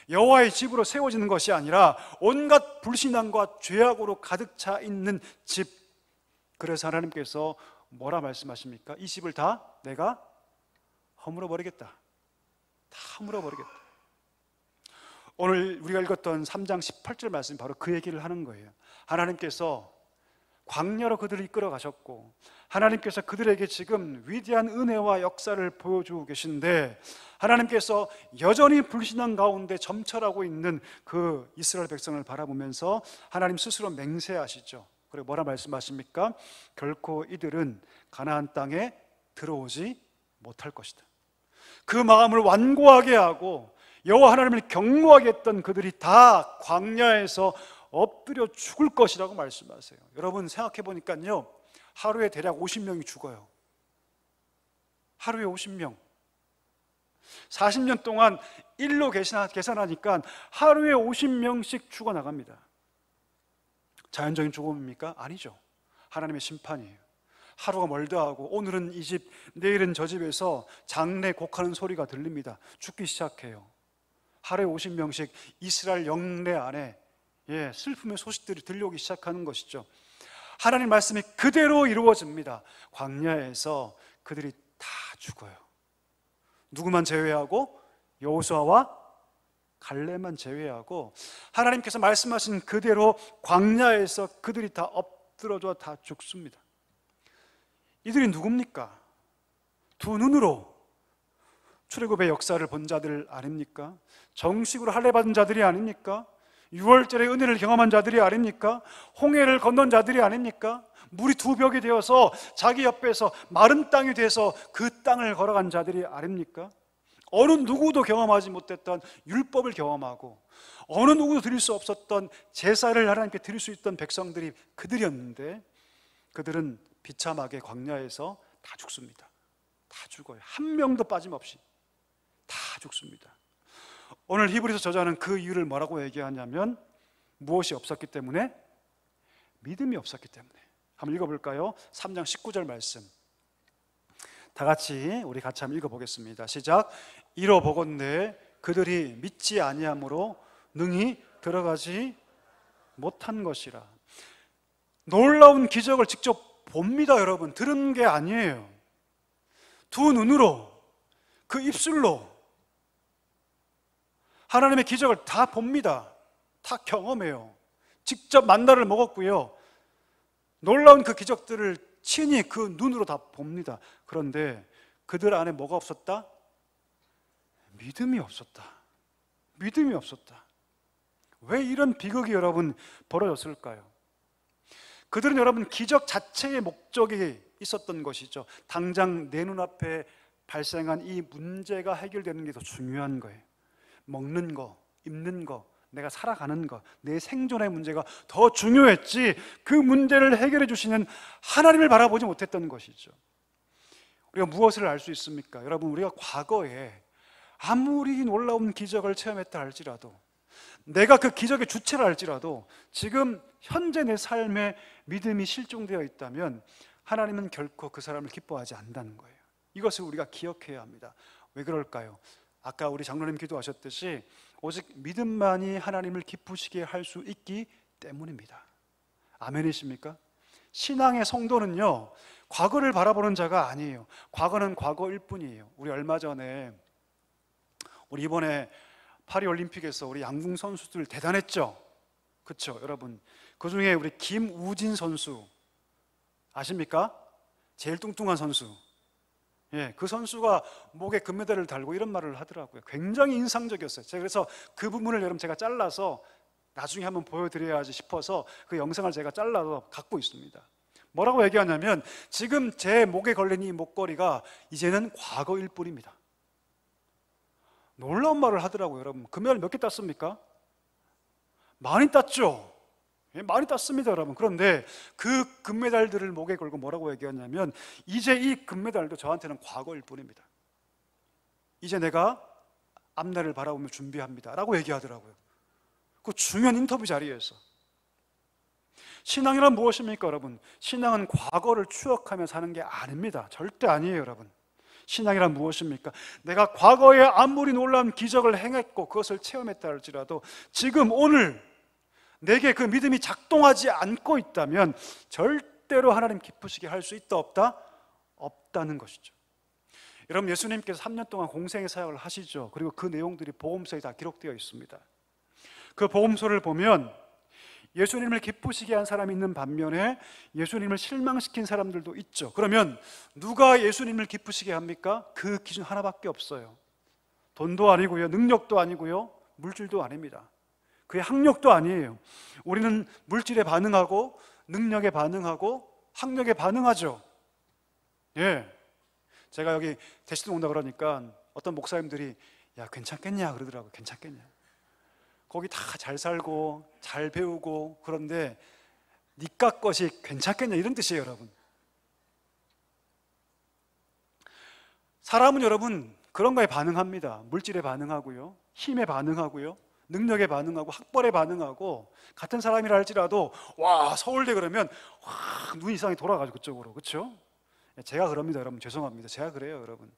[SPEAKER 1] 여호와의 집으로 세워지는 것이 아니라 온갖 불신앙과 죄악으로 가득 차 있는 집. 그래서 하나님께서 뭐라 말씀하십니까? 이 집을 다 내가 허물어 버리겠다. 다 허물어 버리겠다. 오늘 우리가 읽었던 3장 18절 말씀이 바로 그 얘기를 하는 거예요. 하나님께서 광야로 그들을 이끌어 가셨고 하나님께서 그들에게 지금 위대한 은혜와 역사를 보여주고 계신데 하나님께서 여전히 불신앙 가운데 점철하고 있는 그 이스라엘 백성을 바라보면서 하나님 스스로 맹세하시죠. 그리고 뭐라 말씀하십니까? 결코 이들은 가나안 땅에 들어오지 못할 것이다. 그 마음을 완고하게 하고 여호와 하나님을 경노하게 했던 그들이 다 광야에서 엎드려 죽을 것이라고 말씀하세요. 여러분 생각해 보니까요, 하루에 대략 50명이 죽어요. 하루에 50명. 40년 동안 일로 계산하니까 하루에 50명씩 죽어나갑니다. 자연적인 죽음입니까? 아니죠. 하나님의 심판이에요. 하루가 멀다 하고 오늘은 이 집, 내일은 저 집에서 장례 곡하는 소리가 들립니다. 죽기 시작해요. 하루에 50명씩 이스라엘 영내 안에 슬픔의 소식들이 들려오기 시작하는 것이죠. 하나님 말씀이 그대로 이루어집니다. 광야에서 그들이 다 죽어요. 누구만 제외하고 여호수아와 갈렙만 제외하고 하나님께서 말씀하신 그대로 광야에서 그들이 다 엎드러져 다 죽습니다. 이들이 누굽니까? 두 눈으로 출애굽의 역사를 본 자들 아닙니까? 정식으로 할례 받은 자들이 아닙니까? 6월절의 은혜를 경험한 자들이 아닙니까? 홍해를 건넌 자들이 아닙니까? 물이 두 벽이 되어서 자기 옆에서 마른 땅이 돼서 그 땅을 걸어간 자들이 아닙니까? 어느 누구도 경험하지 못했던 율법을 경험하고 어느 누구도 드릴 수 없었던 제사를 하나님께 드릴 수 있던 백성들이 그들이었는데, 그들은 비참하게 광야에서 다 죽습니다. 다 죽어요. 한 명도 빠짐없이 다 죽습니다. 오늘 히브리서 저자는 그 이유를 뭐라고 얘기하냐면, 무엇이 없었기 때문에? 믿음이 없었기 때문에. 한번 읽어볼까요? 3장 19절 말씀, 다 같이 우리 같이 한번 읽어보겠습니다. 시작. 이로보건대 그들이 믿지 아니함으로 능히 들어가지 못한 것이라. 놀라운 기적을 직접 봅니다. 여러분, 들은 게 아니에요. 두 눈으로, 그 입술로 하나님의 기적을 다 봅니다. 다 경험해요. 직접 만나를 먹었고요. 놀라운 그 기적들을 친히 그 눈으로 다 봅니다. 그런데 그들 안에 뭐가 없었다? 믿음이 없었다. 믿음이 없었다. 왜 이런 비극이 여러분 벌어졌을까요? 그들은 여러분 기적 자체의 목적이 있었던 것이죠. 당장 내 눈앞에 발생한 이 문제가 해결되는 게 더 중요한 거예요. 먹는 거, 입는 거, 내가 살아가는 것, 내 생존의 문제가 더 중요했지, 그 문제를 해결해 주시는 하나님을 바라보지 못했던 것이죠. 우리가 무엇을 알 수 있습니까? 여러분, 우리가 과거에 아무리 놀라운 기적을 체험했다 할지라도, 내가 그 기적의 주체를 알지라도 지금 현재 내 삶에 믿음이 실종되어 있다면 하나님은 결코 그 사람을 기뻐하지 않는다는 거예요. 이것을 우리가 기억해야 합니다. 왜 그럴까요? 아까 우리 장로님 기도하셨듯이 오직 믿음만이 하나님을 기쁘시게 할 수 있기 때문입니다. 아멘이십니까? 신앙의 성도는요, 과거를 바라보는 자가 아니에요. 과거는 과거일 뿐이에요. 우리 얼마 전에, 우리 이번에 파리올림픽에서 우리 양궁 선수들 대단했죠? 그렇죠, 여러분? 그 중에 우리 김우진 선수 아십니까? 제일 뚱뚱한 선수. 예, 그 선수가 목에 금메달을 달고 이런 말을 하더라고요. 굉장히 인상적이었어요. 제가 그래서 그 부분을 여러분 제가 잘라서 나중에 한번 보여드려야지 싶어서 그 영상을 제가 잘라서 갖고 있습니다. 뭐라고 얘기하냐면, 지금 제 목에 걸린 이 목걸이가 이제는 과거일 뿐입니다. 놀라운 말을 하더라고요. 여러분, 금메달 몇 개 땄습니까? 많이 땄죠? 예, 많이 땄습니다, 여러분. 그런데 그 금메달들을 목에 걸고 뭐라고 얘기하냐면, 이제 이 금메달도 저한테는 과거일 뿐입니다. 이제 내가 앞날을 바라보며 준비합니다 라고 얘기하더라고요. 그 중요한 인터뷰 자리에서. 신앙이란 무엇입니까, 여러분? 신앙은 과거를 추억하며 사는 게 아닙니다. 절대 아니에요, 여러분. 신앙이란 무엇입니까? 내가 과거에 아무리 놀라운 기적을 행했고 그것을 체험했다 할지라도 지금 오늘 내게 그 믿음이 작동하지 않고 있다면 절대로 하나님 기쁘시게 할 수 있다 없다? 없다는 것이죠. 여러분, 예수님께서 3년 동안 공생의 사역을 하시죠. 그리고 그 내용들이 복음서에 다 기록되어 있습니다. 그 복음서를 보면 예수님을 기쁘시게 한 사람이 있는 반면에 예수님을 실망시킨 사람들도 있죠. 그러면 누가 예수님을 기쁘시게 합니까? 그 기준 하나밖에 없어요. 돈도 아니고요, 능력도 아니고요, 물질도 아닙니다. 그의 학력도 아니에요. 우리는 물질에 반응하고 능력에 반응하고 학력에 반응하죠. 예, 제가 여기 대시도 온다 그러니까 어떤 목사님들이 야, 괜찮겠냐 그러더라고요. 괜찮겠냐, 거기 다 잘 살고 잘 배우고 그런데 니까 것이 괜찮겠냐, 이런 뜻이에요, 여러분. 사람은 여러분 그런 거에 반응합니다. 물질에 반응하고요, 힘에 반응하고요, 능력에 반응하고 학벌에 반응하고, 같은 사람이라 할지라도 와, 서울대 그러면 확 눈 이상이 돌아가죠, 그쪽으로. 그렇죠? 제가 그럽니다, 여러분. 죄송합니다. 제가 그래요, 여러분.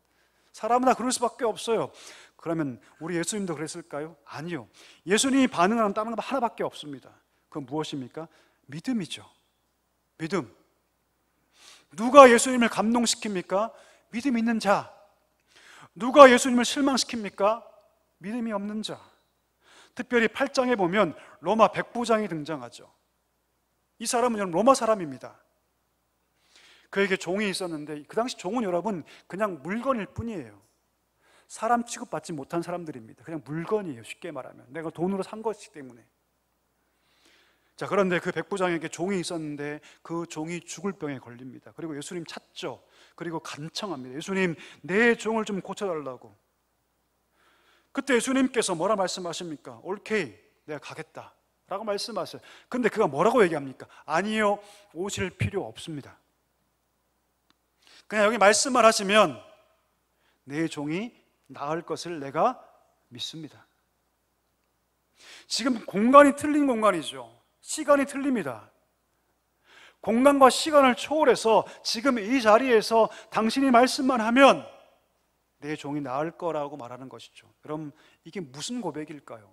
[SPEAKER 1] 사람은 다 그럴 수밖에 없어요. 그러면 우리 예수님도 그랬을까요? 아니요. 예수님이 반응하는 다른 거 하나밖에 없습니다. 그건 무엇입니까? 믿음이죠. 믿음. 누가 예수님을 감동시킵니까? 믿음 있는 자. 누가 예수님을 실망시킵니까? 믿음이 없는 자. 특별히 8장에 보면 로마 백부장이 등장하죠. 이 사람은 로마 사람입니다. 그에게 종이 있었는데 그 당시 종은 여러분 그냥 물건일 뿐이에요. 사람 취급받지 못한 사람들입니다. 그냥 물건이에요. 쉽게 말하면 내가 돈으로 산 것이기 때문에. 자, 그런데 그 백부장에게 종이 있었는데 그 종이 죽을 병에 걸립니다. 그리고 예수님 찾죠. 그리고 간청합니다. 예수님, 내 종을 좀 고쳐달라고. 그때 예수님께서 뭐라 말씀하십니까? 오케이, 내가 가겠다 라고 말씀하세요. 근데 그가 뭐라고 얘기합니까? 아니요, 오실 필요 없습니다. 그냥 여기 말씀을 하시면 내 종이 나을 것을 내가 믿습니다. 지금 공간이 틀린 공간이죠. 시간이 틀립니다. 공간과 시간을 초월해서 지금 이 자리에서 당신이 말씀만 하면 내 종이 나을 거라고 말하는 것이죠. 여러분, 이게 무슨 고백일까요?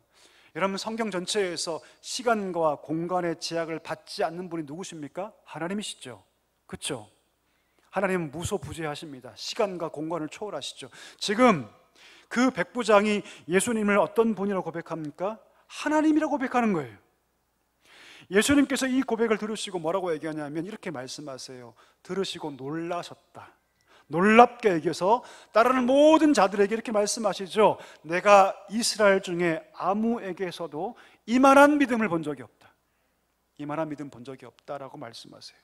[SPEAKER 1] 여러분, 성경 전체에서 시간과 공간의 제약을 받지 않는 분이 누구십니까? 하나님이시죠. 그렇죠? 하나님은 무소부재하십니다. 시간과 공간을 초월하시죠. 지금 그 백부장이 예수님을 어떤 분이라고 고백합니까? 하나님이라고 고백하는 거예요. 예수님께서 이 고백을 들으시고 뭐라고 얘기하냐면 이렇게 말씀하세요. 들으시고 놀라셨다. 놀랍게 얘기해서 따르는 모든 자들에게 이렇게 말씀하시죠. 내가 이스라엘 중에 아무에게서도 이만한 믿음을 본 적이 없다. 이만한 믿음 본 적이 없다라고 말씀하세요.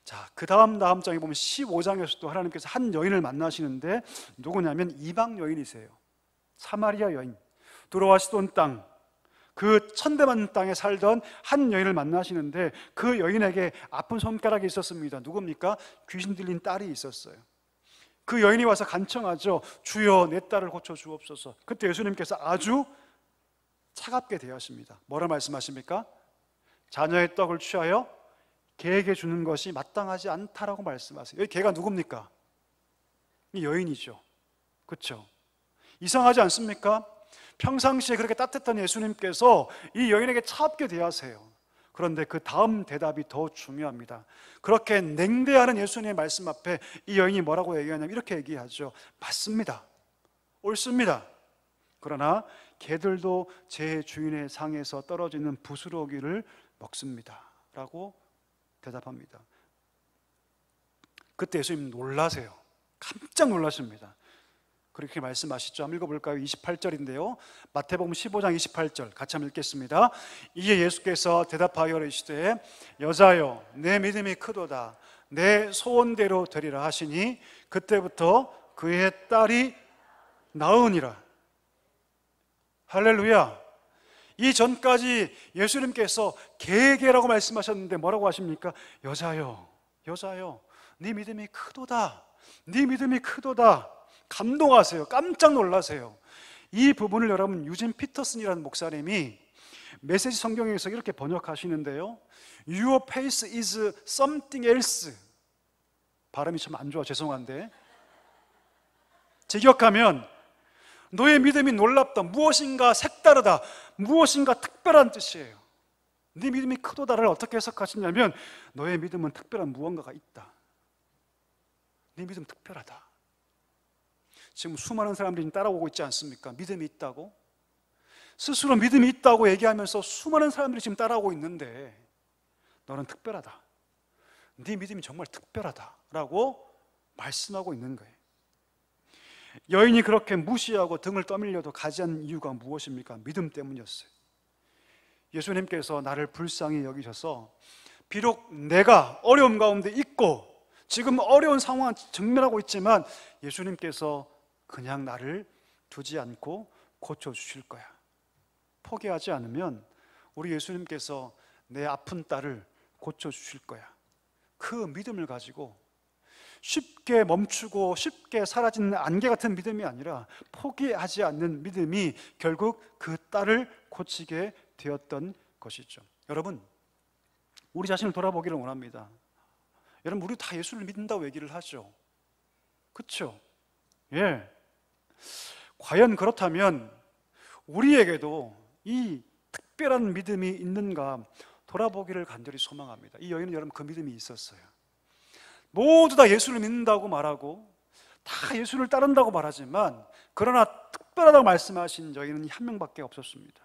[SPEAKER 1] 자, 그 다음 장에 보면 15장에서도 하나님께서 한 여인을 만나시는데 누구냐면 이방 여인이세요. 사마리아 여인. 두로와 시돈 땅, 그 천대만 땅에 살던 한 여인을 만나시는데 그 여인에게 아픈 손가락이 있었습니다. 누굽니까? 귀신 들린 딸이 있었어요. 그 여인이 와서 간청하죠. 주여, 내 딸을 고쳐 주옵소서. 그때 예수님께서 아주 차갑게 대하십니다. 뭐라 말씀하십니까? 자녀의 떡을 취하여 개에게 주는 것이 마땅하지 않다라고 말씀하세요. 여기 개가 누굽니까? 이 여인이죠. 그렇죠? 이상하지 않습니까? 평상시에 그렇게 따뜻한 예수님께서 이 여인에게 차갑게 대하세요. 그런데 그 다음 대답이 더 중요합니다. 그렇게 냉대하는 예수님의 말씀 앞에 이 여인이 뭐라고 얘기하냐면 이렇게 얘기하죠. 맞습니다. 옳습니다. 그러나 개들도 제 주인의 상에서 떨어지는 부스러기를 먹습니다 라고 대답합니다. 그때 예수님 놀라세요. 깜짝 놀라십니다. 그렇게 말씀하시죠. 한번 읽어볼까요? 28절인데요 마태복음 15장 28절 같이 한번 읽겠습니다. 이에 예수께서 대답하여 이르시되 여자여, 내 믿음이 크도다. 내 소원대로 되리라 하시니 그때부터 그의 딸이 나으니라. 할렐루야. 이전까지 예수님께서 개라고 말씀하셨는데 뭐라고 하십니까? 여자여, 여자여, 네 믿음이 크도다. 네 믿음이 크도다. 감동하세요. 깜짝 놀라세요. 이 부분을 여러분 유진 피터슨이라는 목사님이 메시지 성경에서 이렇게 번역하시는데요 Your faith is something else. 발음이 참 안 좋아 죄송한데 직역하면 너의 믿음이 놀랍다, 무엇인가 색다르다, 무엇인가 특별한 뜻이에요. 네 믿음이 크도다를 어떻게 해석하시냐면 너의 믿음은 특별한 무언가가 있다. 네 믿음 특별하다. 지금 수많은 사람들이 따라오고 있지 않습니까? 믿음이 있다고? 스스로 믿음이 있다고 얘기하면서 수많은 사람들이 지금 따라오고 있는데 너는 특별하다. 네 믿음이 정말 특별하다라고 말씀하고 있는 거예요. 여인이 그렇게 무시하고 등을 떠밀려도 가지 않는 이유가 무엇입니까? 믿음 때문이었어요. 예수님께서 나를 불쌍히 여기셔서 비록 내가 어려움 가운데 있고 지금 어려운 상황을 직면하고 있지만 예수님께서 그냥 나를 두지 않고 고쳐주실 거야. 포기하지 않으면 우리 예수님께서 내 아픈 딸을 고쳐주실 거야. 그 믿음을 가지고 쉽게 멈추고 쉽게 사라지는 안개 같은 믿음이 아니라 포기하지 않는 믿음이 결국 그 딸을 고치게 되었던 것이죠. 여러분, 우리 자신을 돌아보기를 원합니다. 여러분, 우리 다 예수를 믿는다고 얘기를 하죠. 그렇죠? 예. 과연 그렇다면 우리에게도 이 특별한 믿음이 있는가 돌아보기를 간절히 소망합니다. 이 여인은 여러분 그 믿음이 있었어요. 모두 다 예수를 믿는다고 말하고 다 예수를 따른다고 말하지만 그러나 특별하다고 말씀하신 여인은 한 명밖에 없었습니다.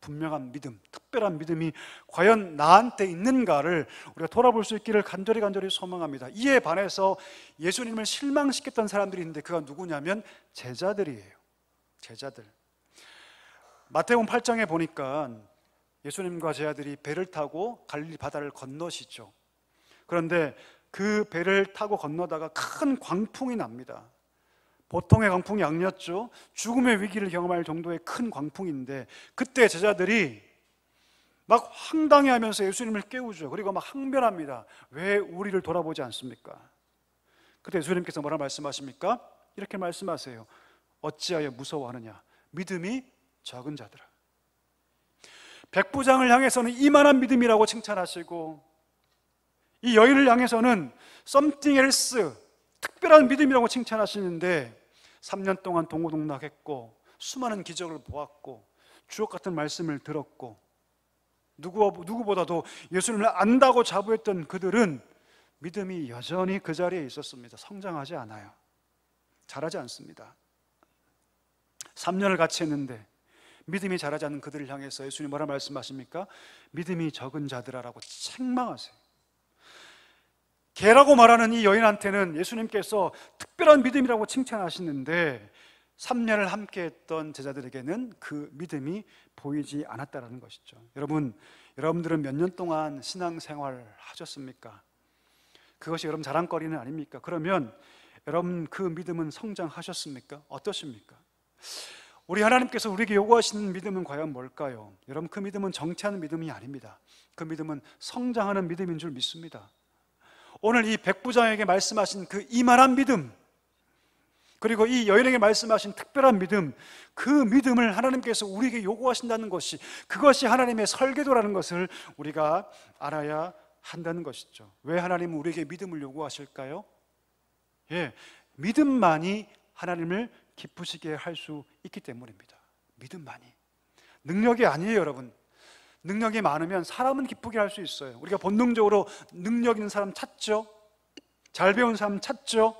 [SPEAKER 1] 분명한 믿음, 특별한 믿음이 과연 나한테 있는가를 우리가 돌아볼 수 있기를 간절히 소망합니다. 이에 반해서 예수님을 실망시켰던 사람들이 있는데 그가 누구냐면 제자들이에요. 제자들. 마태복음 8장에 보니까 예수님과 제자들이 배를 타고 갈릴리 바다를 건너시죠. 그런데 그 배를 타고 건너다가 큰 광풍이 납니다. 보통의 광풍이 아니었죠. 죽음의 위기를 경험할 정도의 큰 광풍인데 그때 제자들이 막 황당해하면서 예수님을 깨우죠. 그리고 막 항변합니다. 왜 우리를 돌아보지 않습니까? 그때 예수님께서 뭐라 말씀하십니까? 이렇게 말씀하세요. 어찌하여 무서워하느냐? 믿음이 적은 자들아. 백부장을 향해서는 이만한 믿음이라고 칭찬하시고 이 여인을 향해서는 something else, 특별한 믿음이라고 칭찬하시는데 3년 동안 동고동락했고 수많은 기적을 보았고 주옥 같은 말씀을 들었고 누구보다도 예수님을 안다고 자부했던 그들은 믿음이 여전히 그 자리에 있었습니다. 성장하지 않아요. 자라지 않습니다. 3년을 같이 했는데 믿음이 자라지 않는 그들을 향해서 예수님이 뭐라 말씀하십니까? 믿음이 적은 자들아라고 책망하세요. 개라고 말하는 이 여인한테는 예수님께서 특별한 믿음이라고 칭찬하시는데 3년을 함께했던 제자들에게는 그 믿음이 보이지 않았다는 것이죠. 여러분들은 몇 년 동안 신앙생활 하셨습니까? 그것이 여러분 자랑거리는 아닙니까? 그러면 여러분 그 믿음은 성장하셨습니까? 어떠십니까? 우리 하나님께서 우리에게 요구하시는 믿음은 과연 뭘까요? 여러분 그 믿음은 정체하는 믿음이 아닙니다. 그 믿음은 성장하는 믿음인 줄 믿습니다. 오늘 이 백부장에게 말씀하신 그 이만한 믿음, 그리고 이 여인에게 말씀하신 특별한 믿음, 그 믿음을 하나님께서 우리에게 요구하신다는 것이, 그것이 하나님의 설계도라는 것을 우리가 알아야 한다는 것이죠. 왜 하나님은 우리에게 믿음을 요구하실까요? 믿음만이 하나님을 기쁘시게 할 수 있기 때문입니다. 믿음만이. 능력이 아니에요, 여러분. 능력이 많으면 사람은 기쁘게 할 수 있어요. 우리가 본능적으로 능력 있는 사람 찾죠. 잘 배운 사람 찾죠.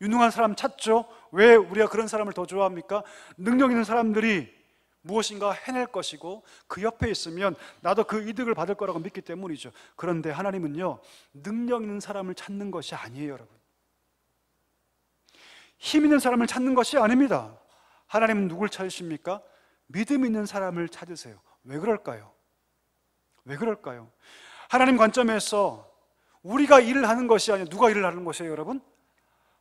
[SPEAKER 1] 유능한 사람 찾죠. 왜 우리가 그런 사람을 더 좋아합니까? 능력 있는 사람들이 무엇인가 해낼 것이고 그 옆에 있으면 나도 그 이득을 받을 거라고 믿기 때문이죠. 그런데 하나님은요, 능력 있는 사람을 찾는 것이 아니에요, 여러분. 힘 있는 사람을 찾는 것이 아닙니다. 하나님은 누굴 찾으십니까? 믿음 있는 사람을 찾으세요. 왜 그럴까요? 왜 그럴까요? 하나님 관점에서 우리가 일을 하는 것이 아니라 누가 일을 하는 것이에요, 여러분?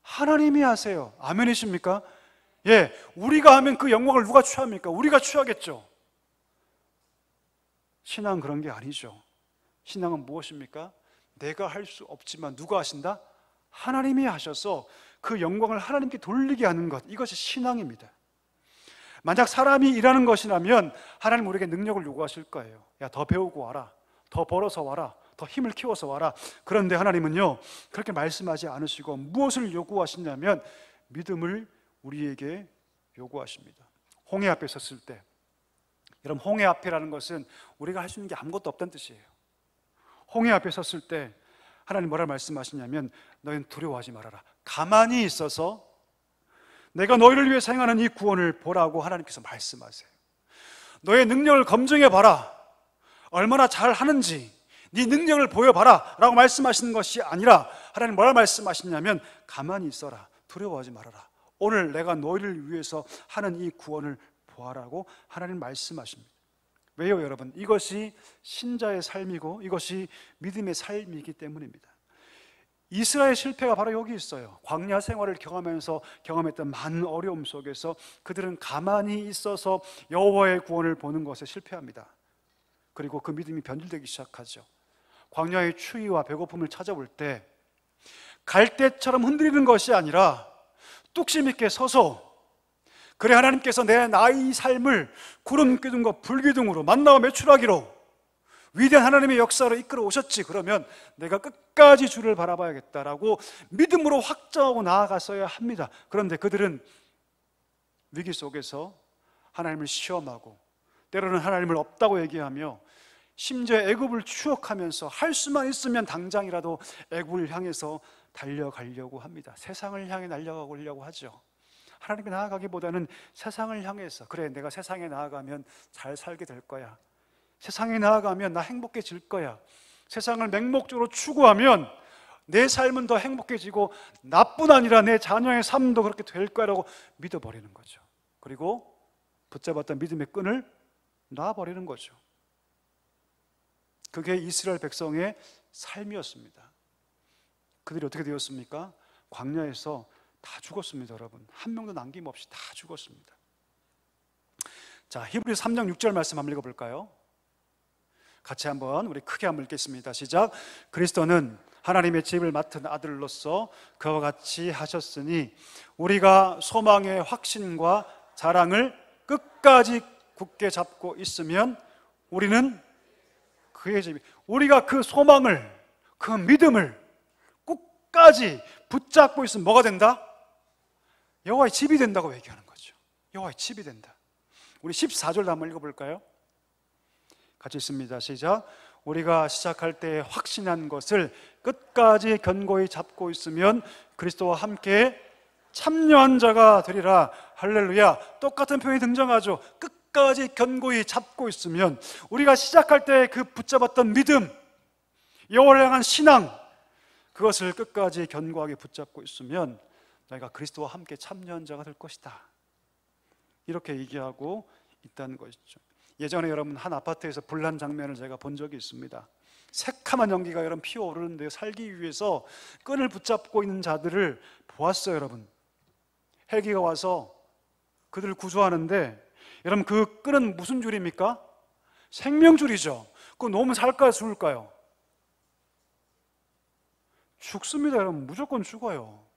[SPEAKER 1] 하나님이 하세요. 아멘이십니까? 우리가 하면 그 영광을 누가 취합니까? 우리가 취하겠죠. 신앙은 그런 게 아니죠. 신앙은 무엇입니까? 내가 할 수 없지만 누가 하신다? 하나님이 하셔서 그 영광을 하나님께 돌리게 하는 것, 이것이 신앙입니다. 만약 사람이 일하는 것이라면 하나님 우리에게 능력을 요구하실 거예요. 야, 더 배우고 와라, 더 벌어서 와라, 더 힘을 키워서 와라. 그런데 하나님은요, 그렇게 말씀하지 않으시고 무엇을 요구하시냐면 믿음을 우리에게 요구하십니다. 홍해 앞에 섰을 때, 여러분 홍해 앞이라는 것은 우리가 할 수 있는 게 아무것도 없다는 뜻이에요. 홍해 앞에 섰을 때 하나님 뭐라 말씀하시냐면 너희는 두려워하지 말아라. 가만히 있어서 내가 너희를 위해서 행하는 이 구원을 보라고 하나님께서 말씀하세요. 너의 능력을 검증해 봐라. 얼마나 잘하는지 네 능력을 보여봐라 라고 말씀하시는 것이 아니라 하나님 뭐라 말씀하시냐면 가만히 있어라. 두려워하지 말아라. 오늘 내가 너희를 위해서 하는 이 구원을 보아라고 하나님 말씀하십니다. 왜요, 여러분? 이것이 신자의 삶이고 이것이 믿음의 삶이기 때문입니다. 이스라엘 실패가 바로 여기 있어요. 광야 생활을 경험하면서 경험했던 많은 어려움 속에서 그들은 가만히 있어서 여호와의 구원을 보는 것에 실패합니다. 그리고 그 믿음이 변질되기 시작하죠. 광야의 추위와 배고픔을 찾아올 때 갈대처럼 흔들리는 것이 아니라 뚝심 있게 서서 그래 하나님께서 나의 삶을 구름 기둥과 불 기둥으로 만나와 메추라기로 위대한 하나님의 역사로 이끌어 오셨지. 그러면 내가 끝까지 주를 바라봐야겠다라고 믿음으로 확정하고 나아갔어야 합니다. 그런데 그들은 위기 속에서 하나님을 시험하고 때로는 하나님을 없다고 얘기하며 심지어 애굽을 추억하면서 할 수만 있으면 당장이라도 애굽을 향해서 달려가려고 합니다. 세상을 향해 날려가려고 하죠. 하나님께 나아가기보다는 세상을 향해서, 그래 내가 세상에 나아가면 잘 살게 될 거야, 세상에 나아가면 나 행복해질 거야, 세상을 맹목적으로 추구하면 내 삶은 더 행복해지고 나뿐 아니라 내 자녀의 삶도 그렇게 될 거라고 믿어버리는 거죠. 그리고 붙잡았던 믿음의 끈을 놔버리는 거죠. 그게 이스라엘 백성의 삶이었습니다. 그들이 어떻게 되었습니까? 광야에서 다 죽었습니다. 여러분, 한 명도 남김없이 다 죽었습니다. 자, 히브리서 3장 6절 말씀 한번 읽어볼까요? 같이 한번 우리 크게 한번 읽겠습니다. 시작. 그리스도는 하나님의 집을 맡은 아들로서 그와 같이 하셨으니 우리가 소망의 확신과 자랑을 끝까지 굳게 잡고 있으면 우리는 그의 집이, 우리가 그 소망을, 그 믿음을 끝까지 붙잡고 있으면 뭐가 된다? 여호와의 집이 된다고 얘기하는 거죠. 여호와의 집이 된다. 우리 14절도 한번 읽어볼까요? 같이 읽습니다. 시작. 우리가 시작할 때 확신한 것을 끝까지 견고히 잡고 있으면 그리스도와 함께 참여한 자가 되리라. 할렐루야. 똑같은 표현이 등장하죠. 끝까지 견고히 잡고 있으면, 우리가 시작할 때 그 붙잡았던 믿음, 여호와를 향한 신앙, 그것을 끝까지 견고하게 붙잡고 있으면 너희가 그리스도와 함께 참여한 자가 될 것이다. 이렇게 얘기하고 있다는 것이죠. 예전에 여러분 한 아파트에서 불난 장면을 제가 본 적이 있습니다. 새카만 연기가 여러분 피어오르는데 살기 위해서 끈을 붙잡고 있는 자들을 보았어요. 여러분, 헬기가 와서 그들을 구조하는데, 여러분 그 끈은 무슨 줄입니까? 생명줄이죠. 그거 놓으면 살까요, 죽을까요? 죽습니다. 여러분, 무조건 죽어요.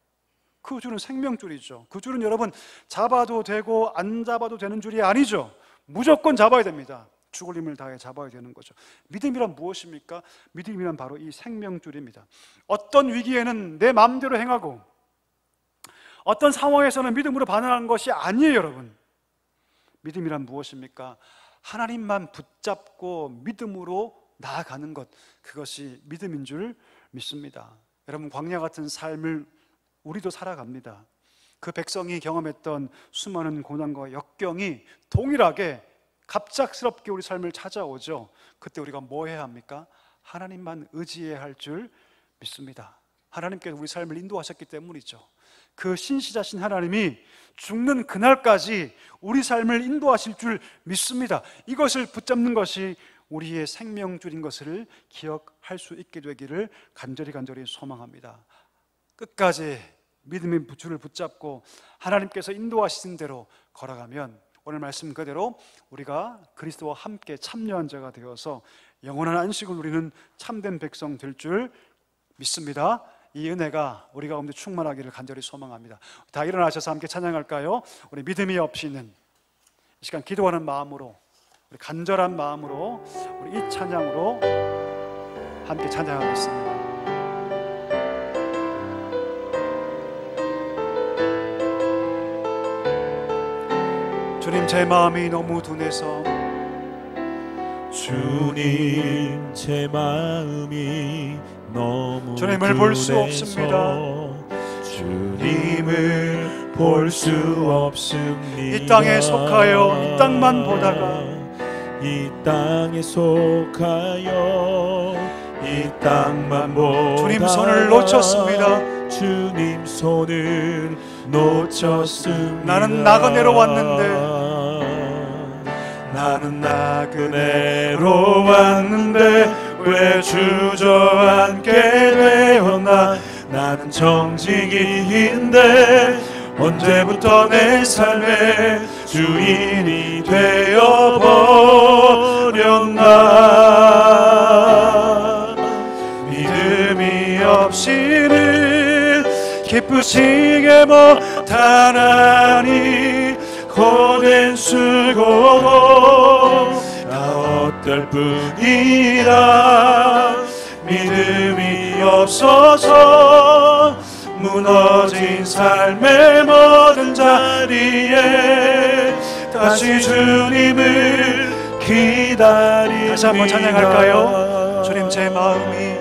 [SPEAKER 1] 그 줄은 생명줄이죠. 그 줄은 여러분 잡아도 되고 안 잡아도 되는 줄이 아니죠. 무조건 잡아야 됩니다. 죽을 힘을 다해 잡아야 되는 거죠. 믿음이란 무엇입니까? 믿음이란 바로 이 생명줄입니다. 어떤 위기에는 내 마음대로 행하고 어떤 상황에서는 믿음으로 반응하는 것이 아니에요. 여러분, 믿음이란 무엇입니까? 하나님만 붙잡고 믿음으로 나아가는 것, 그것이 믿음인 줄 믿습니다. 여러분, 광야 같은 삶을 우리도 살아갑니다. 그 백성이 경험했던 수많은 고난과 역경이 동일하게 갑작스럽게 우리 삶을 찾아오죠. 그때 우리가 뭐 해야 합니까? 하나님만 의지해야 할 줄 믿습니다. 하나님께서 우리 삶을 인도하셨기 때문이죠. 그 신시자신 하나님이 죽는 그날까지 우리 삶을 인도하실 줄 믿습니다. 이것을 붙잡는 것이 우리의 생명줄인 것을 기억할 수 있게 되기를 간절히 소망합니다. 끝까지 믿음의 줄을 붙잡고 하나님께서 인도하시는 대로 걸어가면 오늘 말씀 그대로 우리가 그리스도와 함께 참여한 자가 되어서 영원한 안식을 누리는 참된 백성 될 줄 믿습니다. 이 은혜가 우리 가운데 충만하기를 간절히 소망합니다. 다 일어나셔서 함께 찬양할까요? 우리 믿음이 없이는 이 시간 기도하는 마음으로, 우리 간절한 마음으로 우리 이 찬양으로 함께 찬양하겠습니다. 주님, 제 마음이 너무 둔해서,
[SPEAKER 3] 주님 제 마음이 너무
[SPEAKER 1] 주님을 볼 수 없습니다.
[SPEAKER 3] 주님을 볼 수 없습니다.
[SPEAKER 1] 이 땅에 속하여 이 땅만 보다가,
[SPEAKER 3] 이 땅에 속하여 이 땅만 보다가
[SPEAKER 1] 주님 손을 놓쳤습니다.
[SPEAKER 3] 주님 손을 놓쳤습니다.
[SPEAKER 1] 나는 나그네로 왔는데,
[SPEAKER 3] 나는 나그네로 왔는데 왜 주저앉게 되었나. 나는 정직인데 언제부터 내 삶의 주인이 되어버렸나. 믿음이 없이는 기쁘시게 못하나니 고된 수고 나 어떨 뿐이라. 믿음이 없어서 무너진 삶의 모든 자리에 다시 주님을 기다립니다.
[SPEAKER 1] 다시 한번 찬양할까요? 주님, 제 마음이,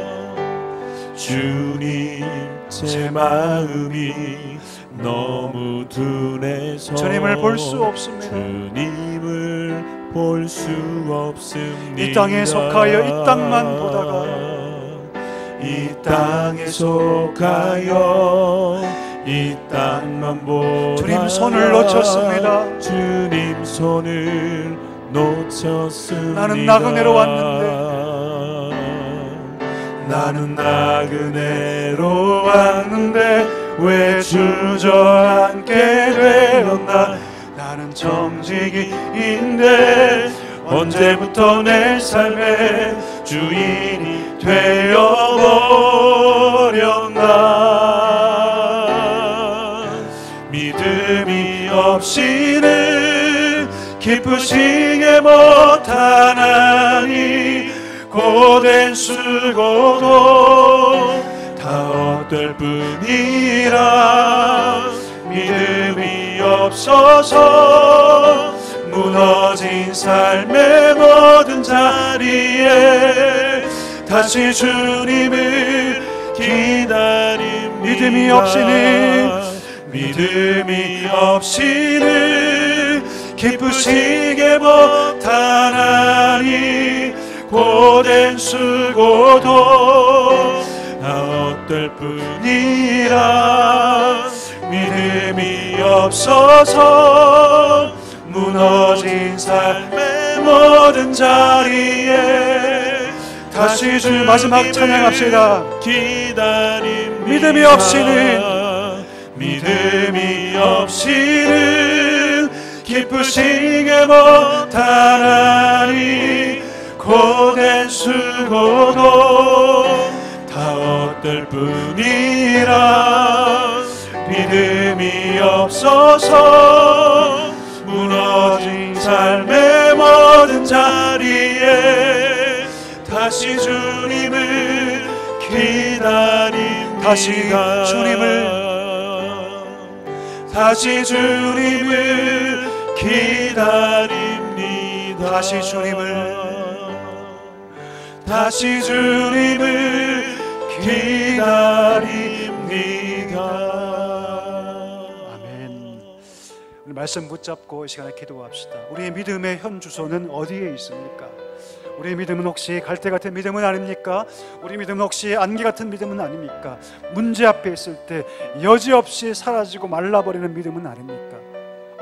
[SPEAKER 3] 주님 제 마음이
[SPEAKER 2] 너무 둔해서
[SPEAKER 1] 주님을 볼 수 없습니다.
[SPEAKER 2] 주님을 볼 수 없습니다.
[SPEAKER 1] 이 땅에 속하여 이 땅만 보다가
[SPEAKER 2] 이 땅에 속하여 이 땅만 보다가
[SPEAKER 1] 주님 손을 놓쳤습니다.
[SPEAKER 2] 주님 손을 놓쳤습니다.
[SPEAKER 1] 나는 나그네로 왔는데
[SPEAKER 3] 나는 나그네로 왔는데 왜 주저앉게 되었나. 나는 정직이인데 언제부터 내 삶의 주인이 되어버렸나. 믿음이 없이는 기쁘시게 못하나니 고된 수고도 다 헛될 뿐이라. 믿음이 없어서 무너진 삶의 모든 자리에 다시 주님을 기다립니다. 믿음이 없이는 기쁘시게 못하나니 고된 수고도 다 헛될 뿐이라. 믿음이 없어서 무너진 삶의 모든 자리에 다시 주 마지막 찬양합시다. 기다립니다. 믿음이 없이는 기쁘시게 못하나니 고된 수고도 다 헛될 뿐이라. 믿음이 없어서 무너진 삶의 모든 자리에 다시 주님을 기다립니다. 다시 주님을 기다립니다. 다시 주님을 기다립니다.
[SPEAKER 1] 아멘. 오늘 말씀 붙잡고 이 시간에 기도합시다. 우리의 믿음의 현 주소는 어디에 있습니까? 우리의 믿음은 혹시 갈대 같은 믿음은 아닙니까? 우리 믿음은 혹시 안개 같은 믿음은 아닙니까? 문제 앞에 있을 때 여지없이 사라지고 말라버리는 믿음은 아닙니까?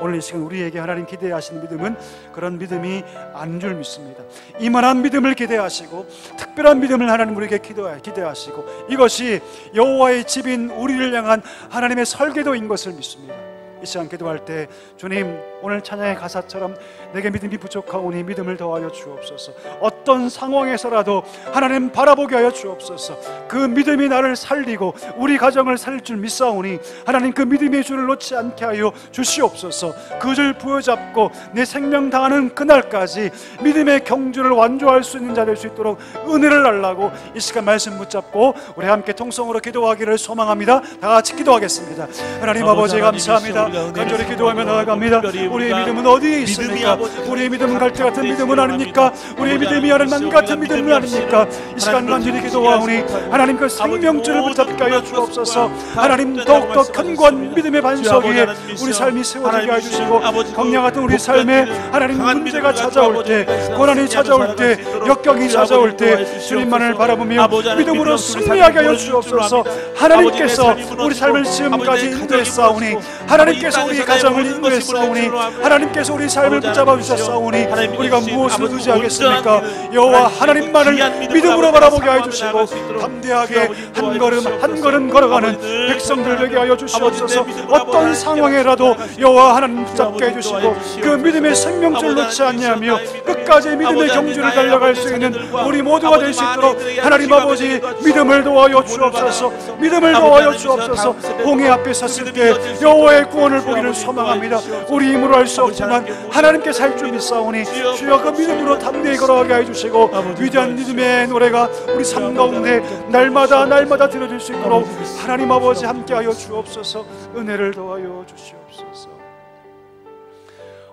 [SPEAKER 1] 오늘 이 시간 우리에게 하나님 기대하시는 믿음은 그런 믿음이 아닌 줄 믿습니다. 이만한 믿음을 기대하시고 특별한 믿음을 하나님 우리에게 기대하시고 이것이 여호와의 집인 우리를 향한 하나님의 설계도인 것을 믿습니다. 이 시간 기도할 때 주님, 오늘 찬양의 가사처럼 내게 믿음이 부족하오니 믿음을 더하여 주옵소서. 어떤 상황에서라도 하나님 바라보게 하여 주옵소서. 그 믿음이 나를 살리고 우리 가정을 살릴 줄 믿사오니 하나님 그 믿음의 줄을 놓지 않게 하여 주시옵소서. 그 줄 부여잡고 내 생명 다하는 그날까지 믿음의 경주를 완주할 수 있는 자 될 수 있도록 은혜를 달라고 이 시간 말씀 붙잡고 우리 함께 통성으로 기도하기를 소망합니다. 다 같이 기도하겠습니다. 하나님 아버지 감사합니다. 간절히 기도하며 나아갑니다. 우리의 믿음은 어디에 있습니까? 우리의 믿음은 갈대 같은 믿음은 아닙니까? 우리의 믿음이 하나님 같은 믿음은 아닙니까? 이 시간 간절히 기도하오니 하나님 그 생명줄을 붙잡게 하여 주옵소서. 하나님 더욱더 견고한 믿음의 반석 위에 우리 삶이 세워지게 해주시고 광야 같은 우리 삶에 하나님 문제가 찾아올 때, 고난이 찾아올 때, 역경이 찾아올 때 주님만을 바라보며 믿음으로 승리하게 하여 주옵소서. 하나님께서 우리 삶을 지금까지 인도했사오니, 하나님께서 우리 가정을 인도했사오니, 하나님께서 우리 삶을 붙잡아 주셨사오니 우리가 무엇을 의지하겠습니까? 여호와 하나님만을 믿음으로 바라보게 하여 주시고 담대하게 한 걸음 한 걸음 걸어가는 백성들 되게 하여 주시옵소서. 어떤 상황에라도 여호와 하나님 붙잡게 해주시고 그 믿음의 생명줄 놓지 않냐며 끝까지 믿음의 경주를 달려갈 수 있는 우리 모두가 될 수 있도록 하나님 아버지 믿음을 도와여 주옵소서. 믿음을 도와여 주옵소서. 홍해 앞에 섰을 때 여호와의 구원을 보기를 소망합니다. 우리 힘으로 할 수 없지만 하나님께서 할 줄 믿사오니 주여 그 믿음으로 담대히 걸어가게 해주시고 위대한 믿음의 노래가 우리 삶 가운데 날마다 들어질 수 있도록 하나님 아버지 함께하여 주옵소서. 은혜를 도와여 주시옵소서.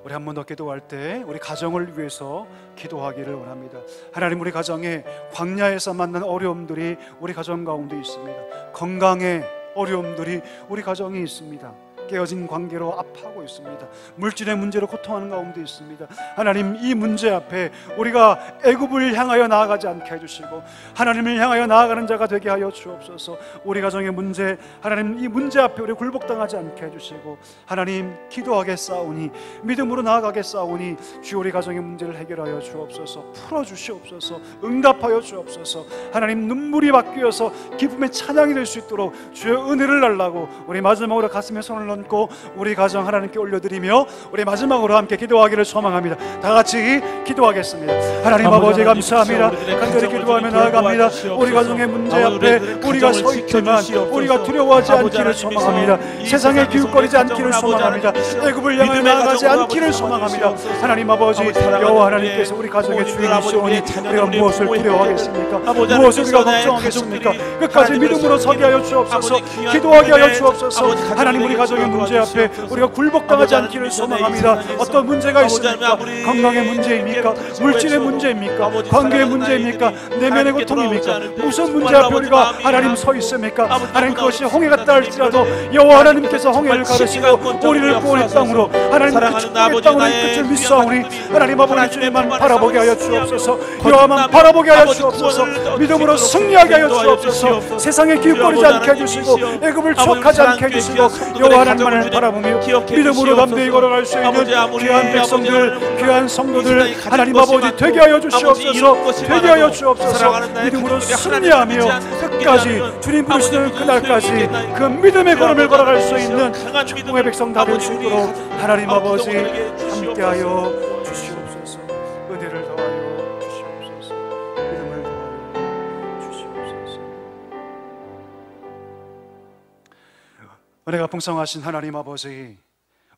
[SPEAKER 1] 우리 한 번 더 기도할 때 우리 가정을 위해서 기도하기를 원합니다. 하나님, 우리 가정에 광야에서 만난 어려움들이 우리 가정 가운데 있습니다. 건강의 어려움들이 우리 가정에 있습니다. 깨어진 관계로 아파하고 있습니다. 물질의 문제로 고통하는 가운데 있습니다. 하나님, 이 문제 앞에 우리가 애굽을 향하여 나아가지 않게 해주시고 하나님을 향하여 나아가는 자가 되게 하여 주옵소서. 우리 가정의 문제, 하나님 이 문제 앞에 우리 굴복당하지 않게 해주시고 하나님, 기도하겠사오니 믿음으로 나아가겠사오니 주여 우리 가정의 문제를 해결하여 주옵소서. 풀어주시옵소서. 응답하여 주옵소서. 하나님, 눈물이 바뀌어서 기쁨의 찬양이 될 수 있도록 주여 은혜를 달라고 우리 마지막으로 가슴에 손을 얹고 우리 가정 하나님께 올려드리며 우리 마지막으로 함께 기도하기를 소망합니다. 다 같이 기도하겠습니다. 하나님 아버지 감사합니다. 간절히 기도하며 나아갑니다. 우리 가정의 문제 앞에 우리가 서 있지만 우리가 두려워하지 않기를 소망합니다. 세상에 기웃거리지 않기를 소망합니다. 애굽을 향해 나아가지 않기를 소망합니다. 하나님 아버지, 여호와 하나님께서 우리 가정의 주인이시오니 우리가 무엇을 두려워하겠습니까? 무엇을 우리가 걱정하겠습니까? 끝까지 믿음으로 서게 하여 주옵소서. 기도하게 하여 주옵소서. 하나님, 우리 가정의 문제 앞에 우리가 굴복당하지 않기를 소망합니다. 어떤 문제가 있습니까? 건강의 문제입니까? 물질의 문제입니까? 관계의 문제입니까? 내면의 고통입니까? 무슨 문제 앞에 우리가 하나님 서 있습니까? 하나님, 그것이 홍해 같다 할지라도 여호와 하나님께서 홍해를 가르시고 우리를 구원의 땅으로, 하나님 그 축복의 땅으로 이끌 줄 믿사오니 하나님 아버지, 주님만 바라보게 하여 주옵소서. 여호와만 바라보게 하여 주옵소서. 믿음으로 승리하게 하여 주옵소서. 세상에 기웃거리지 않게 해주시고 애굽을 추억하지 않게 해주시고 여호와 하나님만을 바라보며 믿음으로 담대히 걸어갈 수 있는 귀한 백성들, 귀한 성도들 하나님 아버지 되게 하여 주시옵소서. 되게 하여 주옵소서. 믿음으로 승리하며 끝까지 주님 부르시는 그날까지 그 믿음의 걸음을 걸어갈 수 있는 축복의 백성 다 될 수 있도록 하나님 아버지 함께하여 주시옵소서. 은혜를 더하여 주시옵소서. 믿음을 더하여 주시옵소서. 은혜가 풍성하신 하나님 아버지,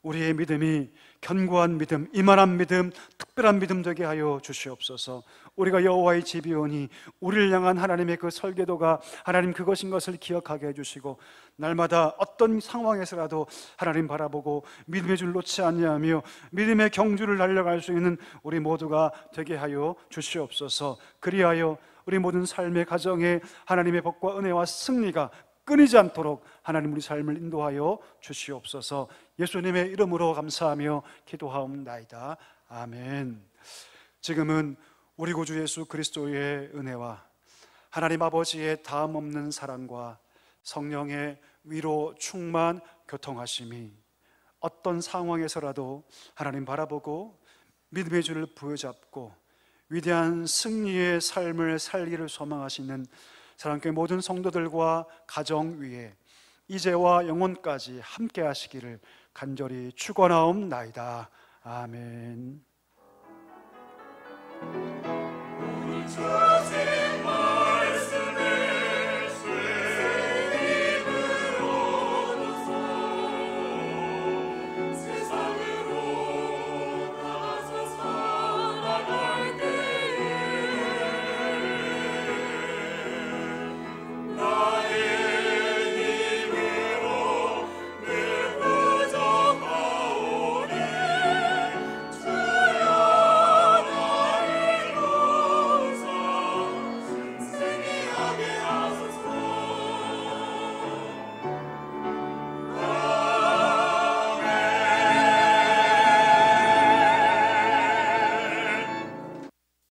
[SPEAKER 1] 우리의 믿음이 견고한 믿음, 이만한 믿음, 특별한 믿음 되게 하여 주시옵소서. 우리가 여호와의 집이오니 우리를 향한 하나님의 그 설계도가 하나님 그것인 것을 기억하게 해주시고 날마다 어떤 상황에서라도 하나님 바라보고 믿음의 줄 놓지 않냐며 믿음의 경주를 달려갈 수 있는 우리 모두가 되게 하여 주시옵소서. 그리하여 우리 모든 삶의 가정에 하나님의 복과 은혜와 승리가 끊이지 않도록 하나님 우리 삶을 인도하여 주시옵소서. 예수님의 이름으로 감사하며 기도하옵나이다. 아멘. 지금은 우리 구주 예수 그리스도의 은혜와 하나님 아버지의 다음 없는 사랑과 성령의 위로 충만 교통하심이 어떤 상황에서라도 하나님 바라보고 믿음의 줄을 부여잡고 위대한 승리의 삶을 살기를 소망하시는 사랑교회 모든 성도들과 가정 위에 이제와 영원까지 함께 하시기를 간절히 축원하옵나이다. 아멘.